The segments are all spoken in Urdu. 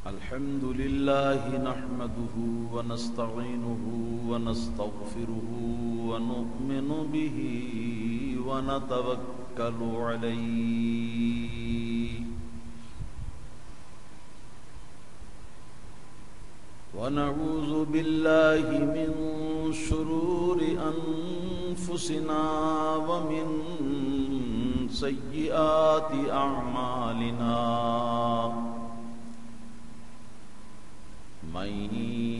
الحمد لله نحمده ونستعينه ونستغفره ونؤمن به ونتوكل عليه ونعوذ بالله من شرور أنفسنا ومن سيئات أعمالنا من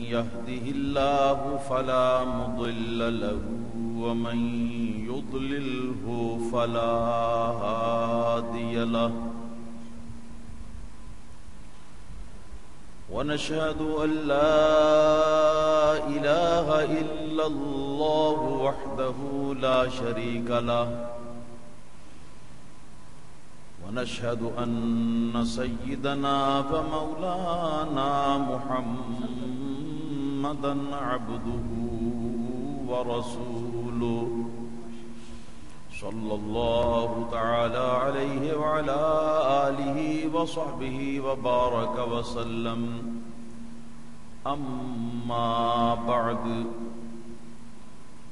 يهده الله فلا مضل له ومن يضلله فلا هادي له ونشهد أن لا إله إلا الله وحده لا شريك له ونشهد أن سيدنا ومولانا محمدا عبده ورسوله صلى الله تعالى عليه وعلى آله وصحبه وبارك وسلم أما بعد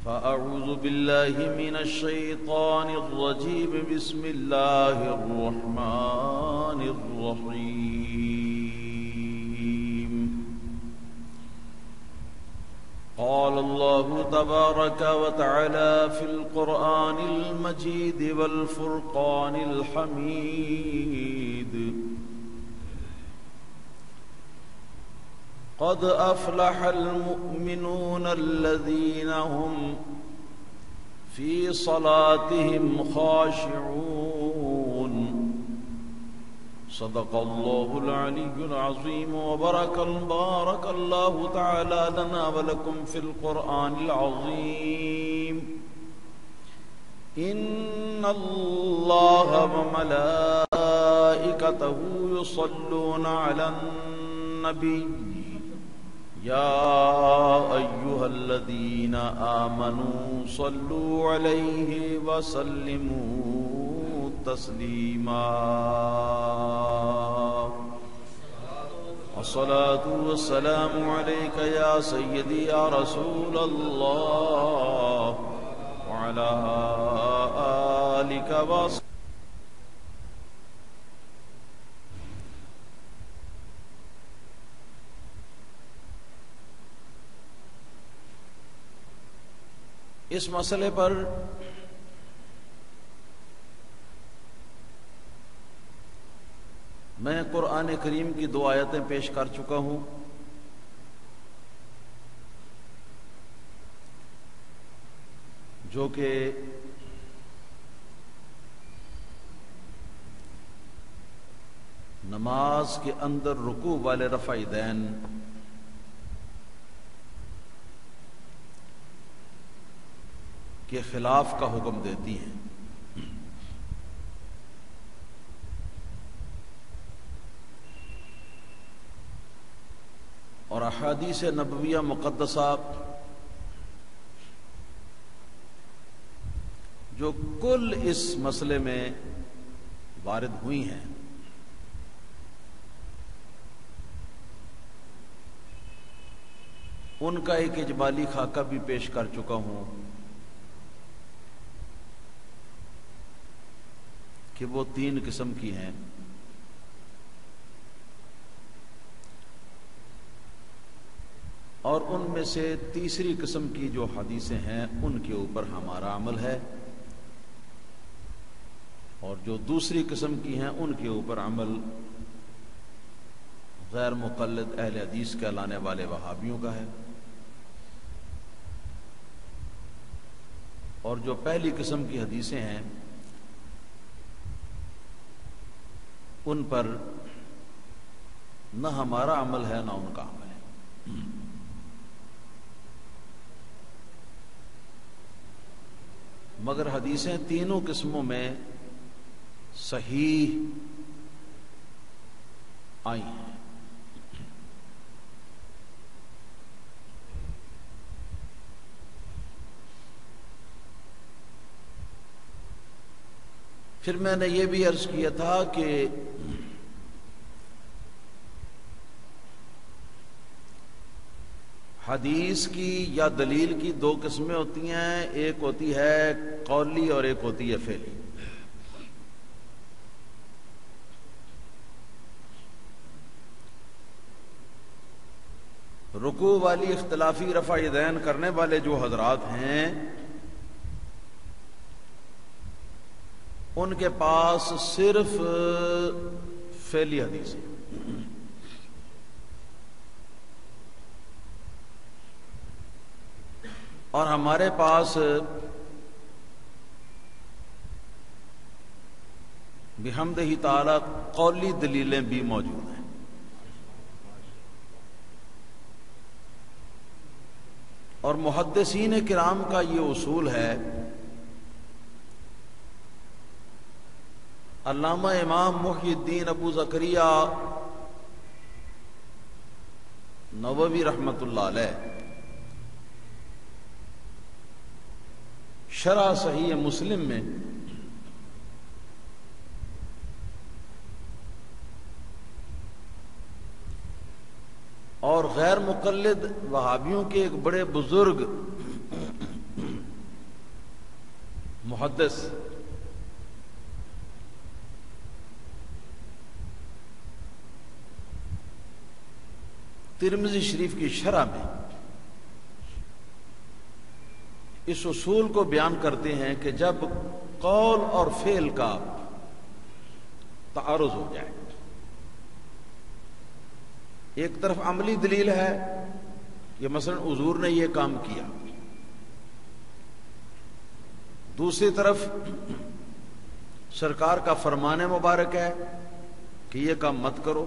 فأعوذ بالله من الشيطان الرجيم بسم الله الرحمن الرحيم قال الله تبارك وتعالى في القرآن المجيد والفرقان الحميد قد أفلح المؤمنون الذين هم في صلاتهم خاشعون صدق الله العلي العظيم وبارك الله تعالى لنا ولكم في القرآن العظيم إن الله وملائكته يصلون على النبي يا أيها الذين آمنوا صلوا عليه وسلموا تسليما الصلاة والسلام عليك يا سيدي يا رسول الله وعلى آلك وصحبك. اس مسئلے پر میں قرآن کریم کی 2 آیتیں پیش کر چکا ہوں. جو کہ نماز کے اندر رکوع والے رفع دین کے خلاف کا حکم دیتی ہیں. اور احادیث نبویہ مقدسہ جو کل اس مسئلے میں وارد ہوئی ہیں ان کا ایک اجمالی خاکہ بھی پیش کر چکا ہوں کہ وہ 3 قسم کی ہیں. اور ان میں سے تیسری قسم کی جو حدیثیں ہیں ان کے اوپر ہمارا عمل ہے، اور جو دوسری قسم کی ہیں ان کے اوپر عمل غیر مقلد اہل حدیث کہلانے والے وہابیوں کا ہے. اور جو پہلی قسم کی حدیثیں ہیں ان پر نہ ہمارا عمل ہے نہ ان کا عمل ہے. مگر حدیثیں تینوں قسموں میں صحیح آئی ہیں. پھر میں نے یہ بھی عرض کیا تھا کہ حدیث کی یا دلیل کی دو قسمیں ہوتی ہیں، ایک ہوتی ہے قولی اور ایک ہوتی ہے فعلی۔ رکوع والی اختلافی رفع یدین کرنے والے جو حضرات ہیں ان کے پاس صرف فعلی حدیث ہے، اور ہمارے پاس بحمدہ تعالی قولی دلیلیں بھی موجود ہیں۔ اور محدثین کرام کا یہ اصول ہے، علامہ امام محی الدین ابو زکریا نووی رحمۃ اللہ علیہ شرح صحیح مسلم میں اور غیر مقلد وہابیوں کے ایک بڑے بزرگ محدث ترمذی شریف کی شرح میں اس اصول کو بیان کرتے ہیں کہ جب قول اور فعل کا تعارض ہو جائے، ایک طرف عملی دلیل ہے کہ مثلا حضور نے یہ کام کیا، دوسری طرف سرکار کا فرمان مبارک ہے کہ یہ کام مت کرو۔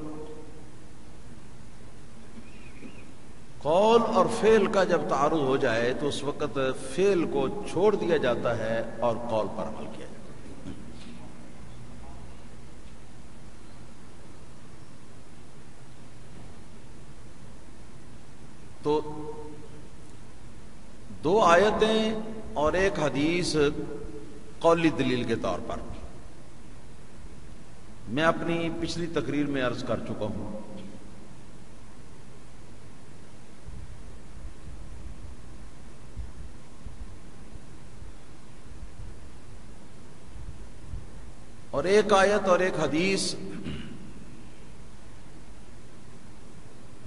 قول اور فعل کا جب تعارض ہو جائے تو اس وقت فعل کو چھوڑ دیا جاتا ہے اور قول پر عمل کیا جاتا ہے۔ تو دو آیتیں اور ایک حدیث قولی دلیل کے طور پر میں اپنی پچھلی تقریر میں عرض کر چکا ہوں۔ اور ایک آیت اور ایک حدیث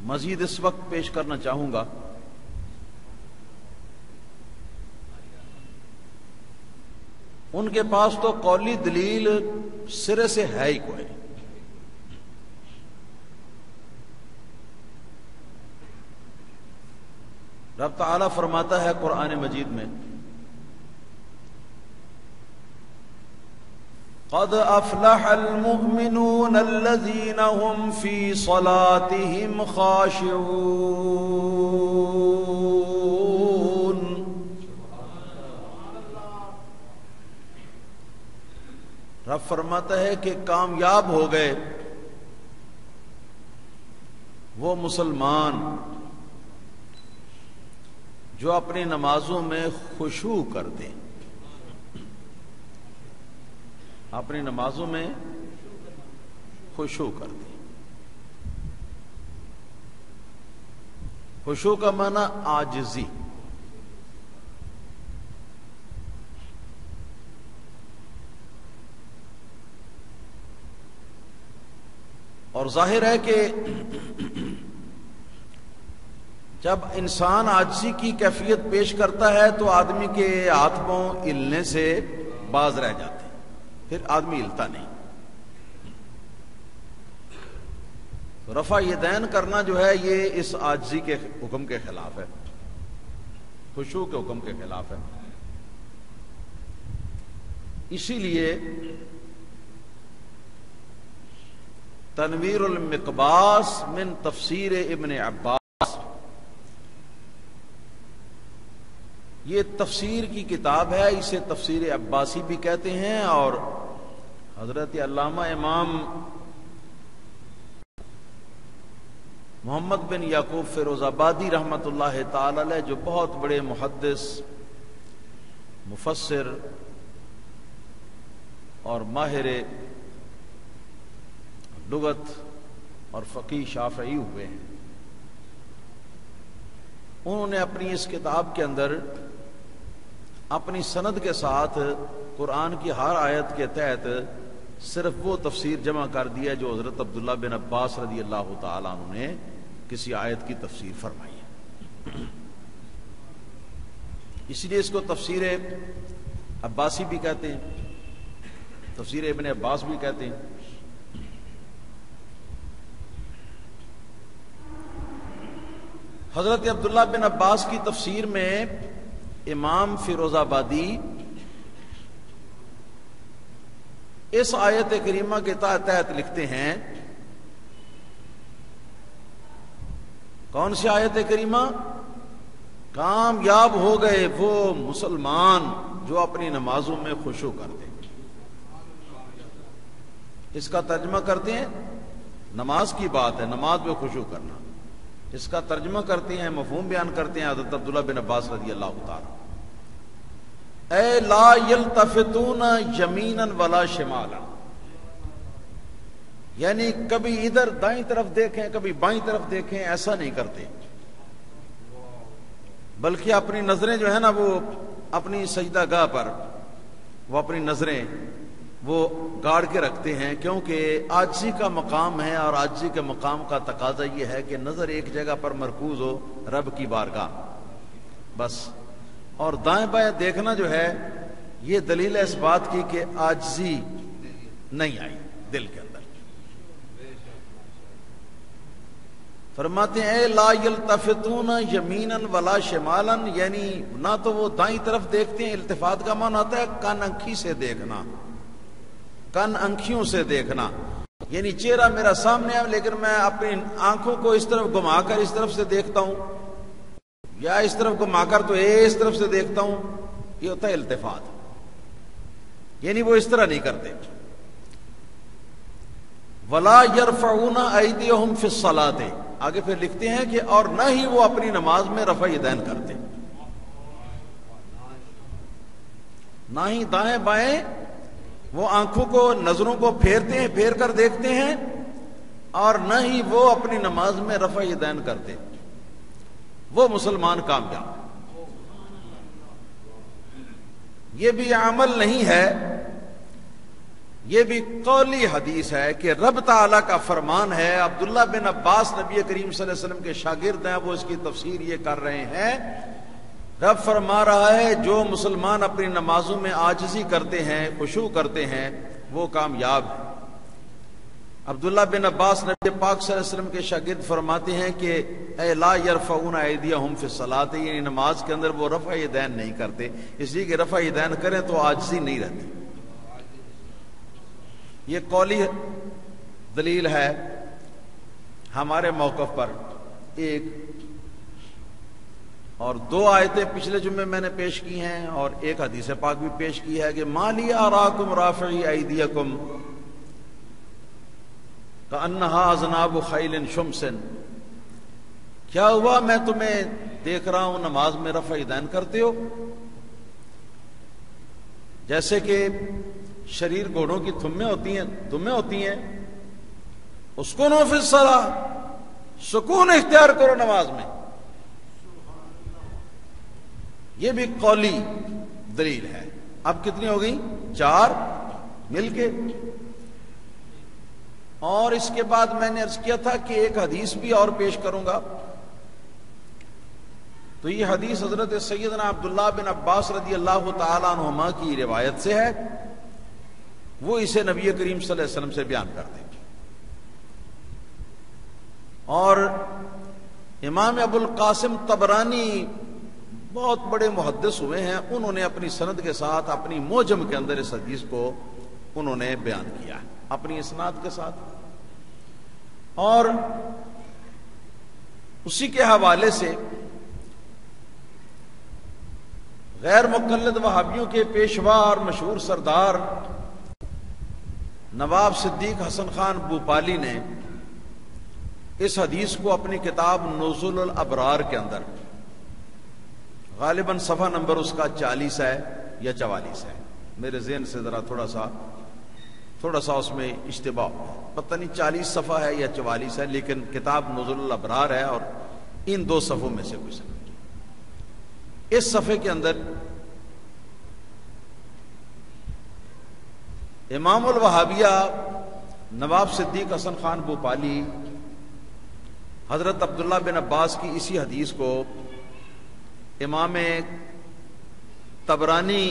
مزید اس وقت پیش کرنا چاہوں گا۔ ان کے پاس تو قولی دلیل سرے سے ہے ہی کوئی۔ رب تعالیٰ فرماتا ہے قرآن مجید میں، قد افلح المؤمنون الذين هم في صلاتهم خاشعون۔ رب فرماتا ہے کہ کامیاب ہو گئے وہ مسلمان جو اپنی نمازوں میں خشوع کرتے ہیں، اپنی نمازوں میں خشوع کرتے ہیں۔ خشوع کا معنی عاجزی، اور ظاہر ہے کہ جب انسان عاجزی کی کیفیت پیش کرتا ہے تو آدمی کے ہاتھ پاؤں ہلنے سے باز رہ جاتے ہیں، پھر آدمی ہلتا نہیں۔ رفع یدین کرنا جو ہے یہ اس عاجزی کے حکم کے خلاف ہے، خشوع کے حکم کے خلاف ہے۔ اسی لیے تنویر المقباس من تفسیر ابن عباس، یہ تفسیر کی کتاب ہے، اسے تفسیر عباسی بھی کہتے ہیں، اور حضرت علامہ امام محمد بن یعقوب فیروز آبادی رحمۃ اللہ تعالی علیہ جو بہت بڑے محدث، مفسر اور ماہر لغت اور فقیہ شافعی ہوئے ہیں، انہوں نے اپنی اس کتاب کے اندر اپنی سند کے ساتھ قرآن کی ہر آیت کے تحت صرف وہ تفسیر جمع کر دیا جو حضرت عبداللہ بن عباس رضی اللہ تعالیٰ عنہ نے کسی آیت کی تفسیر فرمائی ہے. اس لیے اس کو تفسیر عباسی بھی کہتے ہیں، تفسیر ابن عباس بھی کہتے ہیں. حضرت عبداللہ بن عباس کی تفسیر میں امام فیروز آبادی اس آیت کریمہ کے تحت لکھتے ہیں. کون سی آیت کریمہ؟ کامیاب ہو گئے وہ مسلمان جو اپنی نمازوں میں خشوع کرتے ہیں. اس کا ترجمہ کرتے ہیں، نماز کی بات ہے، نماز میں خشوع کرنا. اس کا ترجمہ کرتے ہیں، مفہوم بیان کرتے ہیں حضرت عبداللہ بن عباس رضی اللہ تعالی، اے لا یلتفتون یمینا ولا شمالا، یعنی کبھی ادھر دائیں طرف دیکھیں کبھی بائیں طرف دیکھیں، ایسا نہیں کرتے، بلکہ اپنی نظریں جو ہے نا وہ اپنی سجدہ گاہ پر وہ اپنی نظریں وہ گاڑ کے رکھتے ہیں، کیونکہ عاجزی کا مقام ہے، اور عاجزی کے مقام کا تقاضا یہ ہے کہ نظر ایک جگہ پر مرکوز ہو، رب کی بارگاہ بس. اور دائیں بائیں دیکھنا جو ہے یہ دلیل ہے اس بات کی کہ عاجزی نہیں آئی دل کے اندر. فرماتے ہیں اے لا یلتفتون یمینا ولا شمالا، یعنی نہ تو وہ دائیں طرف دیکھتے ہیں، التفات کا معنی ہوتا ہے کن انکھی سے دیکھنا، کن انکھیوں سے دیکھنا، یعنی چہرہ میرا سامنے ہے لیکن میں اپنی آنکھوں کو اس طرف گھما کر اس طرف سے دیکھتا ہوں، یا اس طرف گھما کر تو اس طرف سے دیکھتا ہوں، یہ ہوتا ہے التفات. یعنی وہ اس طرح نہیں کرتے. ولا یرفعون ایدیہم فی الصلاۃ، آگے پھر لکھتے ہیں کہ اور نہ ہی وہ اپنی نماز میں رفع یدین کرتے، نہ ہی دائیں بائیں وہ آنکھوں کو نظروں کو پھیرتے ہیں، پھیر کر دیکھتے ہیں، اور نہ ہی وہ اپنی نماز میں رفع یدین کرتے. وہ مسلمان کامیاب. یہ بھی عمل نہیں ہے، یہ بھی قولی حدیث ہے کہ رب تعالیٰ کا فرمان ہے. عبداللہ بن عباس نبی کریم صلی اللہ علیہ وسلم کے شاگرد ہیں، وہ اس کی تفسیر یہ کر رہے ہیں. رب فرما رہا ہے جو مسلمان اپنی نمازوں میں عاجزی کرتے ہیں، خشوع کرتے ہیں، وہ کامیاب ہیں. عبداللہ بن عباس نبی پاک صلی اللہ علیہ وسلم کے شاگرد فرماتے ہیں کہ اے لا یرفعون ایدیہم فی الصلاۃ، یعنی نماز کے اندر وہ رفع یدین نہیں کرتے، اس لیے کہ رفع یدین کریں تو عاجزی نہیں رہتی. یہ قولی دلیل ہے. ہمارے موقف پر ایک اور دو آیتیں پچھلے جمعے میں نے پیش کی ہیں، اور ایک حدیث پاک بھی پیش کی ہے کہ ما لی اراکم رافعی ایدیکم کأنہا اذناب خیل شمس، کیا ہوا میں تمہیں دیکھ رہا ہوں نماز میں رفع یدین کرتے ہو جیسے کہ شریر گھوڑوں کی دمیں ہوتی ہیں. اسکنوا فی الصلاۃ، سکون اختیار کرو نماز میں. یہ بھی قولی دلیل ہے. اب کتنی ہو گئی؟ 4 مل کے. اور اس کے بعد میں نے عرض کیا تھا کہ ایک حدیث بھی اور پیش کروں گا. تو یہ حدیث حضرت سیدنا عبداللہ بن عباس رضی اللہ تعالی عنہما کی روایت سے ہے. وہ اسے نبی کریم صلی اللہ علیہ وسلم سے بیان کرتے ہیں. اور امام ابو القاسم طبرانی بہت بڑے محدث ہوئے ہیں، انہوں نے اپنی سند کے ساتھ اپنی موجم کے اندر اس حدیث کو انہوں نے بیان کیا ہے اپنی اسناد کے ساتھ. اور اسی کے حوالے سے غیر مقلد وہابیوں کے پیشوا اور مشہور سردار نواب صدیق حسن خان بھوپالی نے اس حدیث کو اپنی کتاب نزول الابرار کے اندر، غالباً صفحہ نمبر اس کا 40 ہے یا 44 ہے، میرے ذہن سے ذرا تھوڑا سا اس میں اشتباہ، پتہ نہیں 40 صفحہ ہے یا 44 ہے، لیکن کتاب نزول الابرار ہے اور ان 2 صفحوں میں سے کوئی سمجھ. اس صفحے کے اندر امام الوہابیہ نواب صدیق حسن خان بھوپالی حضرت عبداللہ بن عباس کی اسی حدیث کو امام طبرانی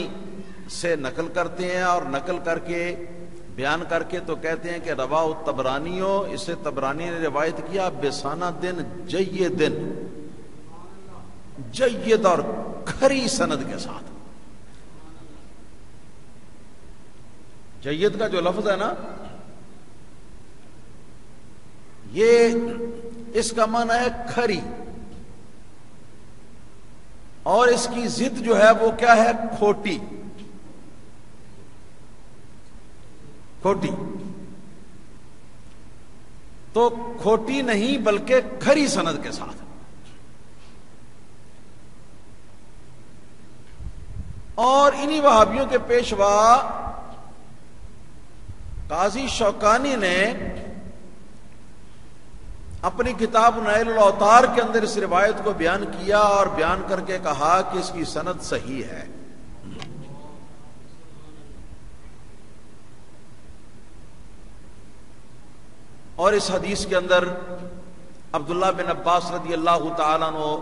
سے نقل کرتے ہیں، اور نقل کر کے بیان کر کے تو کہتے ہیں کہ رواہ الطبرانیو، اسے طبرانی نے روایت کیا بسند جید، جید اور کھری سند کے ساتھ۔ جید کا جو لفظ ہے نا، یہ اس کا معنی ہے کھری، اور اس کی ضد جو ہے وہ کیا ہے؟ کھوٹی، کھوٹی۔ تو کھوٹی نہیں بلکہ کھری سند کے ساتھ۔ اور انہی وہابیوں کے پیشوا قاضی شوکانی نے اپنی کتاب نیل الاوطار کے اندر اس روایت کو بیان کیا، اور بیان کر کے کہا کہ اس کی سند صحیح ہے۔ اور اس حدیث کے اندر عبداللہ بن عباس رضی اللہ تعالیٰ عنہ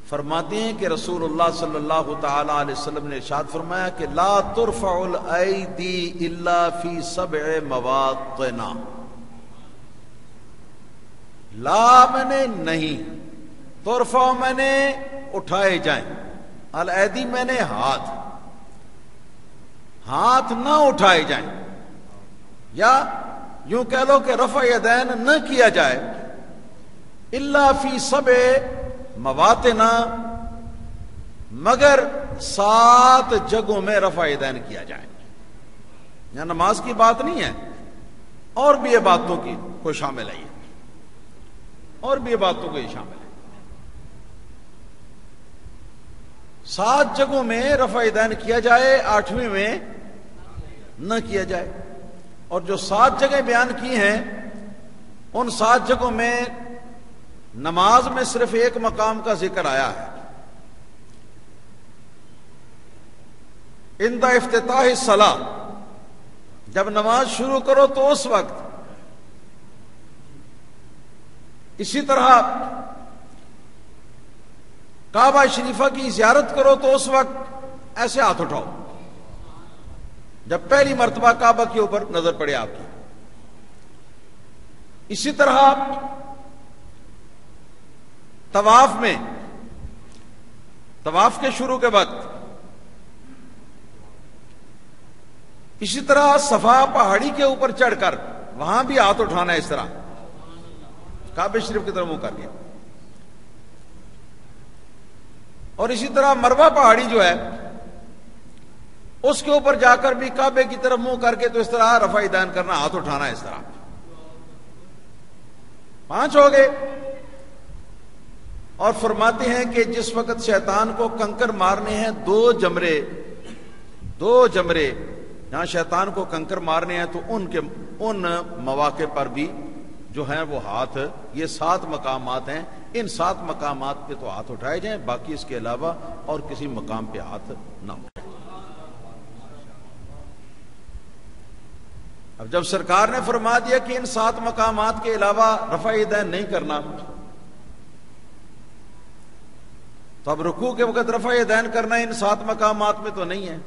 فرماتے ہیں کہ رسول اللہ صلی اللہ تعالی علیہ وسلم نے ارشاد فرمایا کہ لا ترفع الایدی الا فی 7 مواطن۔ لا میں نے نہیں، ترفع میں نے اٹھائے جائیں، الایدی میں نے ہاتھ، ہاتھ نہ اٹھائے جائیں، یا یوں کہہ لو کہ رفع یدین نہ کیا جائے، الا فی 7 مواطن، مگر 7 جگہوں میں رفع یدین کیا جائے۔ یہاں نماز کی بات نہیں ہے، اور بھی یہ باتوں کی کو شامل ہے، اور بھی یہ باتوں کو یہ شامل ہے۔ 7 جگہوں میں رفع یدین کیا جائے، 8ویں میں نہ کیا جائے۔ اور جو 7 جگہیں بیان کی ہیں، ان 7 جگہوں میں نماز میں صرف ایک مقام کا ذکر آیا ہے، عند افتتاح الصلاۃ، جب نماز شروع کرو تو اس وقت۔ اسی طرح کعبہ شریفہ کی زیارت کرو تو اس وقت ایسے ہاتھ اٹھاؤ جب پہلی مرتبہ کعبہ کے اوپر نظر پڑے آپ کی۔ اسی طرح طواف میں، طواف کے شروع کے وقت، اسی طرح صفا پہاڑی کے اوپر چڑھ کر وہاں بھی ہاتھ اٹھانا ہے، اس طرح کعبہ شریف کی طرف منہ کر لیا۔ اور اسی طرح مروہ پہاڑی جو ہے اس کے اوپر جا کر بھی کعبے کی طرف منہ کر کے تو اس طرح رفع یدین کرنا، ہاتھ اٹھانا ہے اس طرح۔ 5 ہو گئے۔ اور فرماتے ہیں کہ جس وقت شیطان کو کنکر مارنے ہیں 2 جمرے جہاں شیطان کو کنکر مارنے ہیں تو ان مواقع پر بھی جو ہیں وہ ہاتھ، یہ 7 مقامات ہیں، ان 7 مقامات پہ تو ہاتھ اٹھائے جائیں، باقی اس کے علاوہ اور کسی مقام پہ ہاتھ نہ اٹھائیں۔ اب جب سرکار نے فرما دیا کہ ان 7 مقامات کے علاوہ رفع یدین نہیں کرنا، تو اب رکوع کے وقت رفع یدین کرنا ان 7 مقامات میں تو نہیں ہے،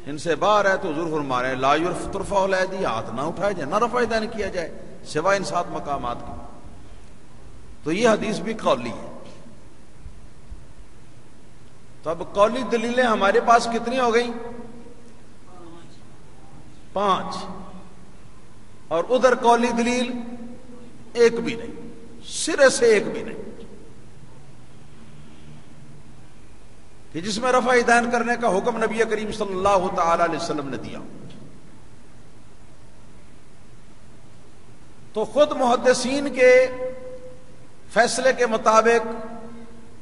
ان سے باہر ہے، تو حضور فرما رہے ہیں لا ترفع الایدی، ہاتھ نہ اٹھائے جائے، نہ رفع یدین کیا جائے سوائے ان 7 مقامات کے۔ تو یہ حدیث بھی قولی ہے۔ تو اب قولی دلیلیں ہمارے پاس کتنی ہو گئیں؟ 5۔ اور ادھر قولی دلیل ایک بھی نہیں، سرے سے ایک بھی نہیں، کہ جس میں رفع یدین کرنے کا حکم نبی کریم صلی اللہ تعالی علیہ وسلم نے دیا۔ تو خود محدثین کے فیصلے کے مطابق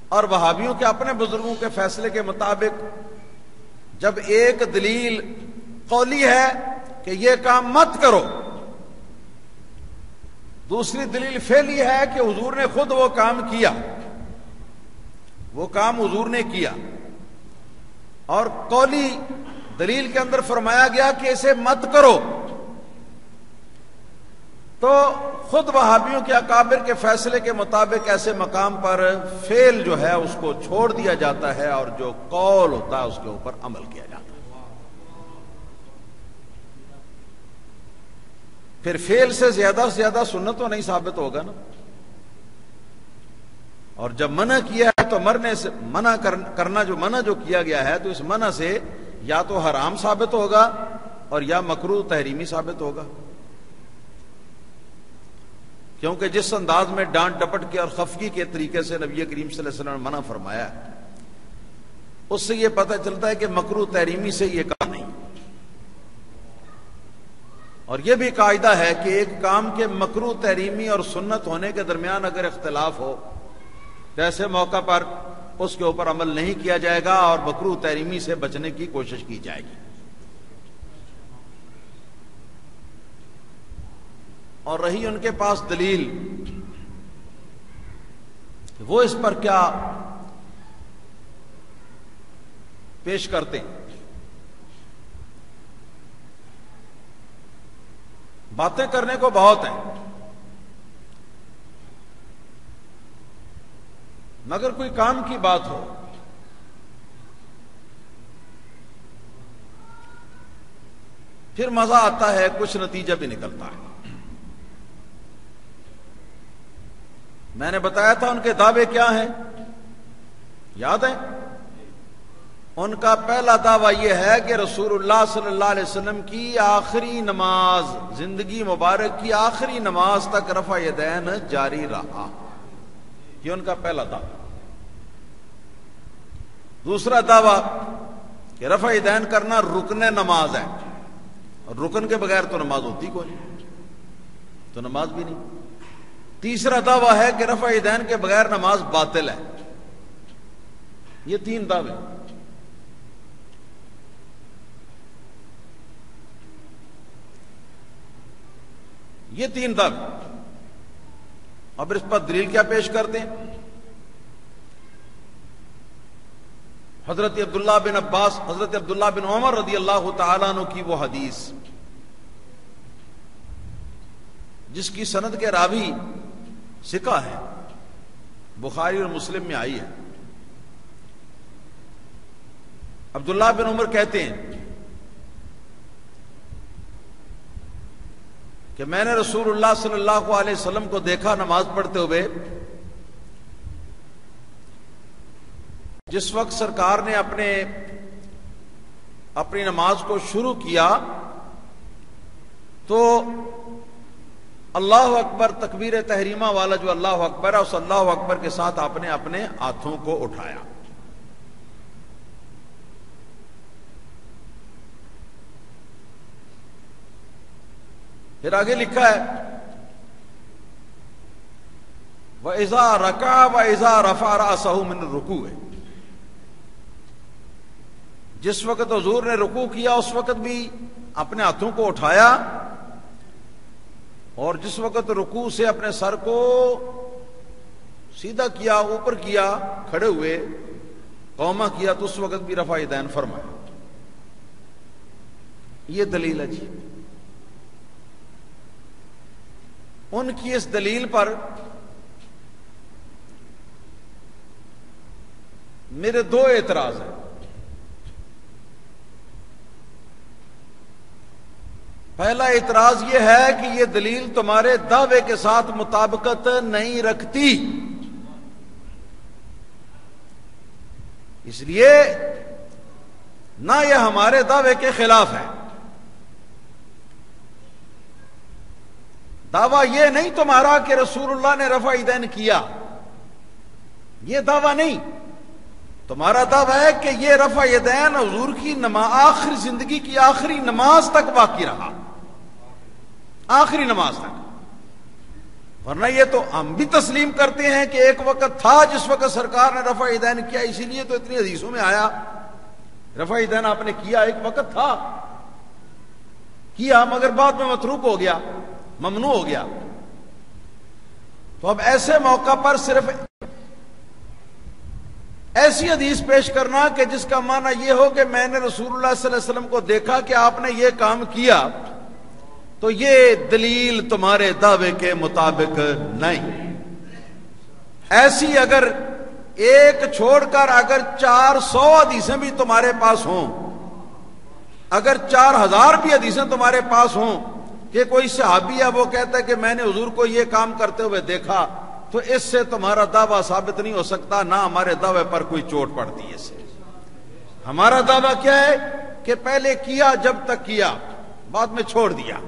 اور وہابیوں کے اپنے بزرگوں کے فیصلے کے مطابق جب ایک دلیل قولی ہے کہ یہ کام مت کرو، دوسری دلیل فعلی ہے کہ حضور نے خود وہ کام کیا، وہ کام حضور نے کیا، اور قولی دلیل کے اندر فرمایا گیا کہ اسے مت کرو، تو خود وہابیوں کے اکابر کے فیصلے کے مطابق ایسے مقام پر فعل جو ہے اس کو چھوڑ دیا جاتا ہے، اور جو قول ہوتا ہے اس کے اوپر عمل کیا جاتا ہے۔ پھر فعل سے زیادہ سنت تو نہیں ثابت ہوگا نا، اور جب منع کیا ہے تو کرنا جو کیا گیا ہے، تو اس منع سے یا تو حرام ثابت ہوگا اور یا مکروہ تحریمی ثابت ہوگا، کیونکہ جس انداز میں ڈانٹ ڈپٹ کے اور خفگی کے طریقے سے نبی کریم صلی اللہ علیہ وسلم نے منع فرمایا ہے، اس سے یہ پتہ چلتا ہے کہ مکروہ تحریمی سے یہ کام نہیں۔ اور یہ بھی قاعدہ ہے کہ ایک کام کے مکروہ تحریمی اور سنت ہونے کے درمیان اگر اختلاف ہو تو ایسے موقع پر اس کے اوپر عمل نہیں کیا جائے گا اور مکروہ تحریمی سے بچنے کی کوشش کی جائے گی۔ اور رہی ان کے پاس دلیل، وہ اس پر کیا پیش کرتے ہیں۔ باتیں کرنے کو بہت ہیں، مگر کوئی کام کی بات ہو، پھر مزہ آتا ہے، کچھ نتیجہ بھی نکلتا ہے۔ میں نے بتایا تھا ان کے دعوے کیا ہیں، یاد ہے؟ ان کا پہلا دعویٰ یہ ہے کہ رسول اللہ صلی اللہ علیہ وسلم کی آخری نماز، زندگی مبارک کی آخری نماز تک رفع یدین جاری رہا، یہ ان کا پہلا دعویٰ۔ دوسرا دعویٰ کہ رفع یدین کرنا رکن نماز ہے، اور رکن کے بغیر تو نماز ہوتی کوئی نہیں، تو نماز بھی نہیں۔ تیسرا دعویٰ ہے کہ رفع یدین کے بغیر نماز باطل ہے۔ یہ تین دعوے، یہ تین دعوے۔ اب اس پر دلیل کیا پیش کرتے ہیں؟ حضرت عبداللہ بن عباس، حضرت عبداللہ بن عمر رضی اللہ تعالیٰ عنہ کی وہ حدیث جس کی سند کے راوی ثقہ ہے، بخاری اور مسلم میں آئی ہے۔ عبداللہ بن عمر کہتے ہیں کہ میں نے رسول اللہ صلی اللہ علیہ وسلم کو دیکھا نماز پڑھتے ہوئے، جس وقت سرکار نے اپنی نماز کو شروع کیا تو اللہ اکبر تکبیر تحریمہ والا جو اللہ اکبر ہے، اس اللہ اکبر کے ساتھ آپ نے اپنے ہاتھوں کو اٹھایا۔ پھر آگے لکھا ہے وَإِذَا رَكَعَ وَإِذَا رَفَعَ رَأْسَهُ مِنَ الرُّكُوعِ، جس وقت حضور نے رکوع کیا اس وقت بھی اپنے ہاتھوں کو اٹھایا، اور جس وقت رکوع سے اپنے سر کو سیدھا کیا، اوپر کیا، کھڑے ہوئے قوما کیا، تو اس وقت بھی رفع یدین فرمایا۔ یہ دلیل ہے جی۔ ان کی اس دلیل پر میرے دو اعتراض ہیں۔ پہلا اعتراض یہ ہے کہ یہ دلیل تمہارے دعوے کے ساتھ مطابقت نہیں رکھتی، اس لیے نہ یہ ہمارے دعوے کے خلاف ہے۔ دعویٰ یہ نہیں تمہارا کہ رسول اللہ نے رفع یدین کیا، یہ دعویٰ نہیں۔ تمہارا دعویٰ ہے کہ یہ رفع یدین حضور کی آخری زندگی کی آخری نماز تک باقی رہا، آخری نماز تک۔ ورنہ یہ تو ہم بھی تسلیم کرتے ہیں کہ ایک وقت تھا جس وقت سرکار نے رفع یدین کیا، اسی لیے تو اتنی حدیثوں میں آیا رفع یدین آپ نے کیا، ایک وقت تھا کیا، مگر بعد میں متروک ہو گیا، ممنوع ہو گیا۔ تو اب ایسے موقع پر صرف ایسی حدیث پیش کرنا کہ جس کا معنی یہ ہو کہ میں نے رسول اللہ صلی اللہ علیہ وسلم کو دیکھا کہ آپ نے یہ کام کیا، تو یہ دلیل تمہارے دعوے کے مطابق نہیں۔ ایسی اگر ایک چھوڑ کر اگر 400 حدیثیں بھی تمہارے پاس ہوں، اگر 4000 بھی حدیثیں تمہارے پاس ہوں کہ کوئی صحابی ہے وہ کہتا ہے کہ میں نے حضور کو یہ کام کرتے ہوئے دیکھا، تو اس سے تمہارا دعویٰ ثابت نہیں ہو سکتا، نہ ہمارے دعوے پر کوئی چوٹ پڑتی ہے اس سے۔ ہمارا دعویٰ کیا ہے کہ پہلے کیا جب تک کیا، بعد میں چھوڑ دیا۔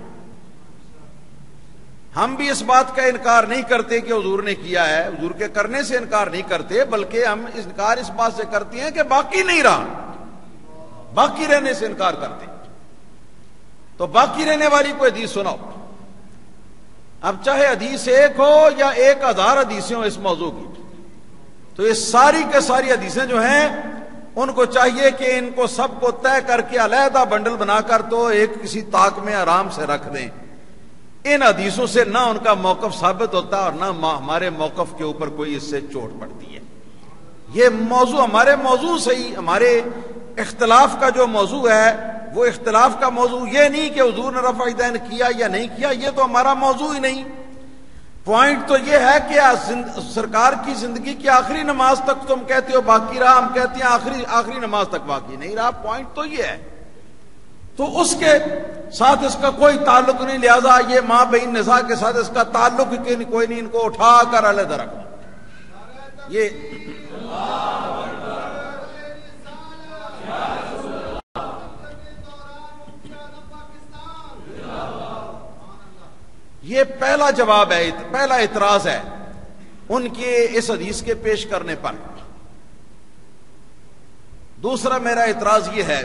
ہم بھی اس بات کا انکار نہیں کرتے کہ حضور نے کیا ہے، حضور کے کرنے سے انکار نہیں کرتے، بلکہ ہم انکار اس بات سے کرتے ہیں کہ باقی نہیں رہا، باقی رہنے سے انکار کرتے ہیں۔ تو باقی رہنے والی کوئی حدیث سناؤ، اب چاہے حدیث ایک ہو یا 1000 حدیثیں ہوں اس موضوع کی، تو یہ ساری کے ساری حدیثیں جو ہیں ان کو چاہیے کہ ان کو سب کو طے کر کے علیحدہ بنڈل بنا کر تو ایک کسی طاق میں آرام سے رکھ دیں۔ ان حدیثوں سے نہ ان کا موقف ثابت ہوتا اور نہ ہمارے موقف کے اوپر کوئی اس سے چوٹ پڑتی ہے۔ یہ موضوع ہمارے موضوع سے ہی، ہمارے اختلاف کا جو موضوع ہے وہ اختلاف کا موضوع یہ نہیں کہ حضور نے رفع یدین کیا یا نہیں کیا، یہ تو ہمارا موضوع ہی نہیں۔ پوائنٹ تو یہ ہے کہ سرکار کی زندگی کی آخری نماز تک تم کہتے ہو باقی رہا، ہم کہتے ہیں آخری نماز تک باقی نہیں رہا۔ پوائنٹ تو یہ ہے، تو اس کے ساتھ اس کا کوئی تعلق نہیں، لہذا یہ ماں بہن نساء کے ساتھ اس کا تعلق کوئی نہیں، ان کو اٹھا کر علیحدہ رکھو۔ یہ پہلا جواب ہے، پہلا اعتراض ہے ان کے اس حدیث کے پیش کرنے پر۔ دوسرا میرا اعتراض یہ ہے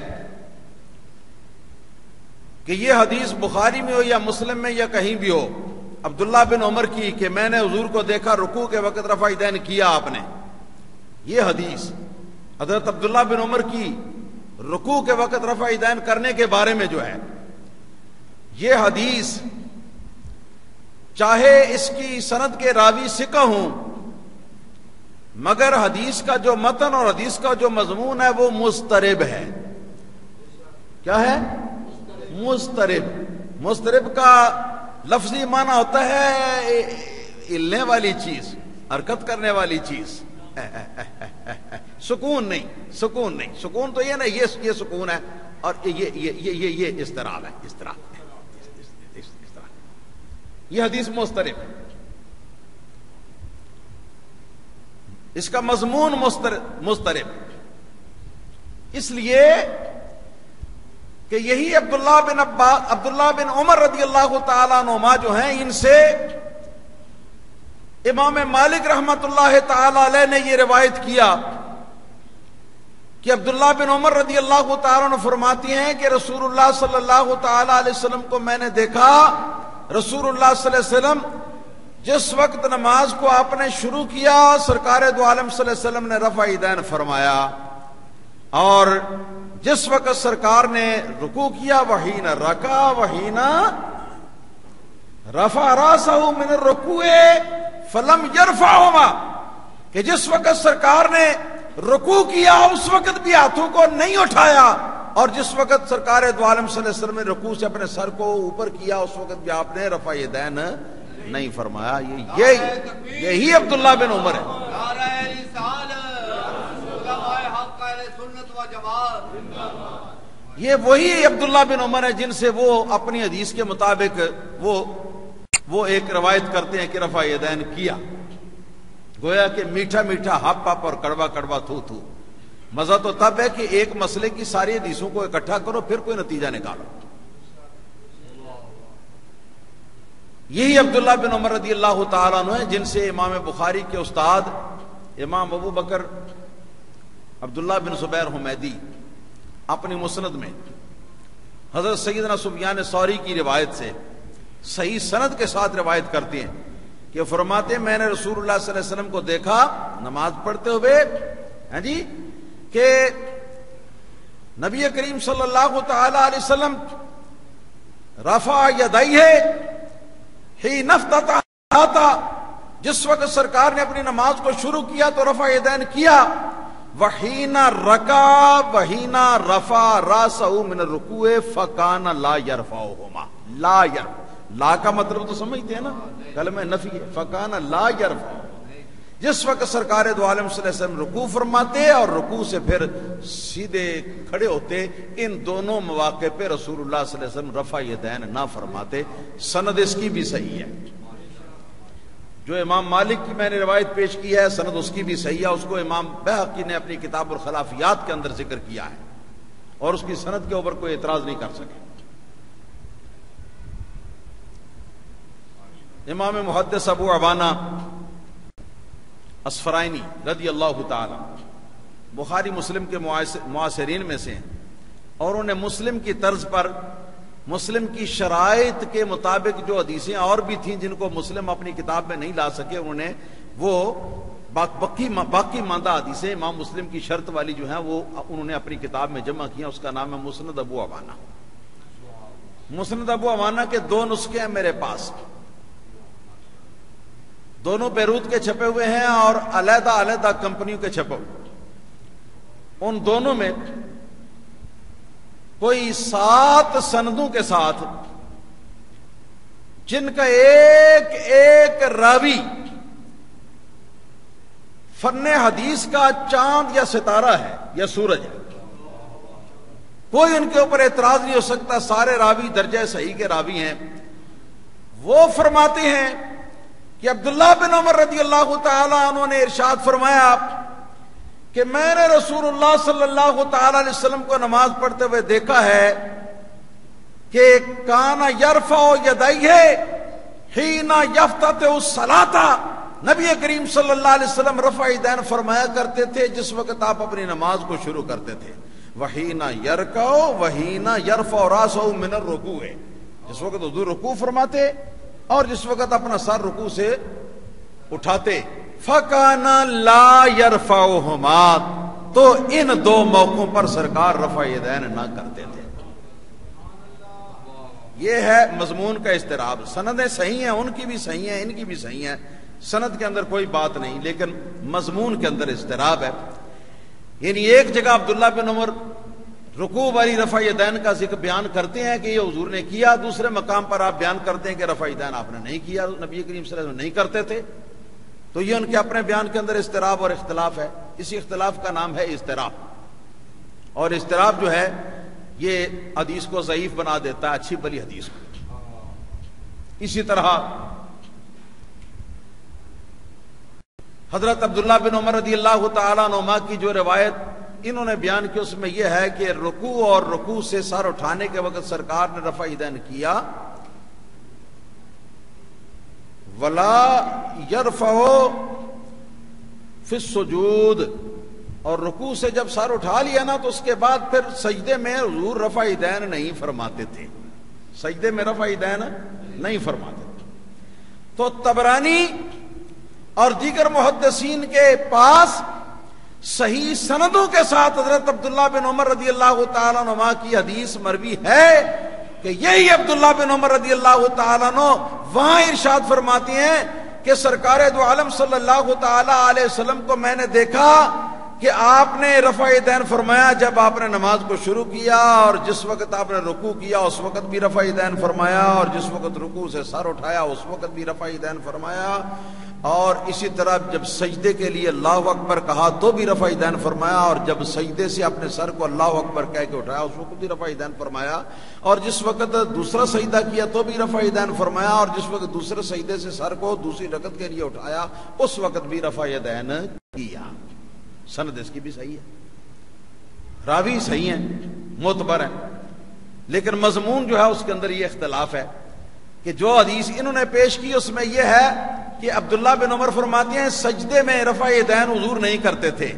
کہ یہ حدیث بخاری میں ہو یا مسلم میں یا کہیں بھی ہو، عبداللہ بن عمر کی کہ میں نے حضور کو دیکھا رکوع کے وقت رفع یدین کیا آپ نے، یہ حدیث حضرت عبداللہ بن عمر کی رکوع کے وقت رفع یدین کرنے کے بارے میں جو ہے، یہ حدیث چاہے اس کی سند کے راوی ثقہ ہوں، مگر حدیث کا جو متن اور حدیث کا جو مضمون ہے وہ مضطرب ہے۔ کیا ہے؟ مضطرب۔ مضطرب کا لفظی معنی ہوتا ہے ہلنے والی چیز، حرکت کرنے والی چیز، سکون نہیں، سکون نہیں۔ سکون تو یہ نا، یہ سکون ہے، اور یہ اضطراب ہے، اضطراب۔ یہ حدیث مضطرب، اس کا مضمون مضطرب، اس لیے کہ یہی عبداللہ بن عمر رضی اللہ تعالیٰ عنہما جو ہیں، ان سے امام مالک رحمت اللہ تعالی علیہ نے یہ روایت کیا کہ عبداللہ بن عمر رضی اللہ تعالیٰ عنہ فرماتی ہیں کہ رسول اللہ صلی اللہ تعالی علیہ وسلم کو میں نے دیکھا، رسول اللہ صلی اللہ علیہ وسلم جس وقت نماز کو آپ نے شروع کیا، سرکار دو عالم صلی اللہ علیہ وسلم نے رفع یدین فرمایا، اور جس وقت سرکار نے رکوع کیا، وحین رکع وحین رفع راسہ من الرکوع فلم یرفعہما، کہ جس وقت سرکار نے رکوع کیا اس وقت بھی ہاتھوں کو نہیں اٹھایا، اور جس وقت سرکار دو عالم صلی اللہ علیہ وسلم نے رکوع سے اپنے سر کو اوپر کیا اس وقت بھی آپ نے رفع یدین نہیں فرمایا۔ یہی عبداللہ بن عمر ہے۔ یہ وہی عبداللہ بن عمر ہے جن سے وہ اپنی حدیث کے مطابق وہ ایک روایت کرتے ہیں کہ رفع یدین کیا، گویا کہ میٹھا میٹھا ہپ ہپ اور کڑوا کڑوا تھو تھو۔ مزہ تو تب ہے کہ ایک مسئلے کی ساری حدیثوں کو اکٹھا کرو پھر کوئی نتیجہ نکالو۔ یہی عبداللہ بن عمر رضی اللہ تعالیٰ عنہ ہیں جن سے امام بخاری کے استاد امام ابو بکر عبداللہ بن زبیر حمیدی اپنی مسند میں حضرت سیدنا سفیان ثوری کی روایت سے صحیح سند کے ساتھ روایت کرتے ہیں کہ فرماتے ہیں میں نے رسول اللہ صلی اللہ علیہ وسلم کو دیکھا نماز پڑھتے ہوئے، ہاں جی، کہ نبی کریم صلی اللہ تعالی علیہ وسلم رفع یدیہ حین افتتح، جس وقت سرکار نے اپنی نماز کو شروع کیا تو رفع یدین کیا، وحینا رکع وحینا رفع راسہ من الرکوع فکان لا یرفعہما. لا کا مطلب تو سمجھتے ہیں نا، کلمہ نفی ہے. فکان لا یرفع، جس وقت سرکار دو عالم صلی اللہ علیہ وسلم رکوع فرماتے اور رکوع سے پھر سیدھے کھڑے ہوتے، ان دونوں مواقع پہ رسول اللہ صلی اللہ علیہ وسلم رفع یدین نہ فرماتے. سند اس کی بھی صحیح ہے. جو امام مالک کی میں نے روایت پیش کی ہے سند اس کی بھی صحیح ہے. اس کو امام بہقی نے اپنی کتاب الخلافیات کے اندر ذکر کیا ہے اور اس کی سند کے اوپر کوئی اعتراض نہیں کر سکے. امام محدث ابو عوانہ اسفرائنی رضی اللہ تعالی بخاری مسلم کے معاصرین میں سے ہیں، اور انہوں نے مسلم کی طرز پر مسلم کی شرائط کے مطابق جو حدیثیں اور بھی تھیں جن کو مسلم اپنی کتاب میں نہیں لا سکے، انہوں نے وہ باقی ماندہ حدیثیں امام مسلم کی شرط والی جو ہیں وہ انہوں نے اپنی کتاب میں جمع کیا. اس کا نام ہے مسند ابو عوانہ. مسند ابو عوانہ کے 2 نسخے ہیں میرے پاس، دونوں بیروت کے چھپے ہوئے ہیں اور علیحدہ علیحدہ کمپنیوں کے چھپے ہوئے. ان دونوں میں کوئی 7 سندوں کے ساتھ جن کا ایک ایک راوی فن حدیث کا چاند یا ستارہ ہے یا سورج ہے. کوئی ان کے اوپر اعتراض نہیں ہو سکتا، سارے راوی درجہ صحیح کے راوی ہیں. وہ فرماتے ہیں کہ عبداللہ بن عمر رضی اللہ تعالی عنہ نے ارشاد فرمایا کہ میں نے رسول اللہ صلی اللہ تعالی علیہ وسلم کو نماز پڑھتے ہوئے دیکھا ہے کہ کان یرفع یدیہ حین یفتتح الصلاۃ. نبی کریم صلی اللہ علیہ وسلم رفع یدین فرمایا کرتے تھے جس وقت آپ اپنی نماز کو شروع کرتے تھے. وحین یرکع وحین یرفع راسہ من الرکوع، جس وقت حضور رکوع فرماتے اور جس وقت اپنا سر رکوع سے اٹھاتے. فَكَانَ لَا يَرْفَعُهُمَا، تو ان 2 موقعوں پر سرکار رفع یدین نہ کرتے تھے. یہ ہے مضمون کا اضطراب. سندیں صحیح ہیں، ان کی بھی صحیح ہیں، ان کی بھی صحیح ہیں، سند کے اندر کوئی بات نہیں، لیکن مضمون کے اندر اضطراب ہے. یعنی ایک جگہ عبداللہ بن عمر رکوع والی رفع یدین کا ذکر بیان کرتے ہیں کہ یہ حضور نے کیا، دوسرے مقام پر آپ بیان کرتے ہیں کہ رفع یدین آپ نے نہیں کیا، نبی کریم صلی اللہ علیہ وسلم نہیں کرتے تھے. تو یہ ان کے اپنے بیان کے اندر اضطراب اور اختلاف ہے. اسی اختلاف کا نام ہے اضطراب، اور اضطراب جو ہے یہ حدیث کو ضعیف بنا دیتا ہے اچھی بلی حدیث کو. اسی طرح حضرت عبداللہ بن عمر رضی اللہ تعالیٰ عنہما کی جو روایت انہوں نے بیان کی اس میں یہ ہے کہ رکوع اور رکوع سے سر اٹھانے کے وقت سرکار نے رفع یدین کیا. ولا یرفع فی السجود، اور رکوع سے جب سر اٹھا لیا نا تو اس کے بعد پھر سجدے میں حضور رفع یدین نہیں فرماتے تھے، سجدے میں رفع یدین نہیں فرماتے تھے. تو طبرانی اور دیگر محدثین کے پاس صحیح سندوں کے ساتھ حضرت عبداللہ بن عمر رضی اللہ تعالیٰ عنہ کی حدیث مروی ہے کہ یہی عبداللہ بن عمر رضی اللہ تعالیٰ عنہ وہاں ارشاد فرماتے ہیں کہ سرکار دو عالم صلی اللہ تعالیٰ علیہ وسلم کو میں نے دیکھا کہ آپ نے رفع یدین فرمایا جب آپ نے نماز کو شروع کیا، اور جس وقت آپ نے رکوع کیا اس وقت بھی رفع یدین فرمایا، اور جس وقت رکوع سے سر اٹھایا اس وقت بھی رفع یدین فرمایا، اور اسی طرح جب سجدے کے لیے اللہ اکبر کہا تو بھی رفع یدین فرمایا، اور جب سجدے سے اپنے سر کو اللہ اکبر کہہ کے اٹھایا اس وقت بھی رفع یدین فرمایا، اور جس وقت دوسرا سجدہ کیا تو بھی رفع یدین فرمایا، اور جس وقت دوسرے سجدے سے سر کو دوسری رکعت کے لیے اٹھایا اس وقت بھی رفع یدین کیا. سند اس کی بھی صحیح ہے، راوی صحیح ہیں، معتبر ہیں، لیکن مضمون جو ہے اس کے اندر یہ اختلاف ہے کہ جو حدیث انہوں نے پیش کی اس میں یہ ہے کہ عبداللہ بن عمر فرماتے ہیں سجدے میں رفع یدین حضور نہیں کرتے تھے.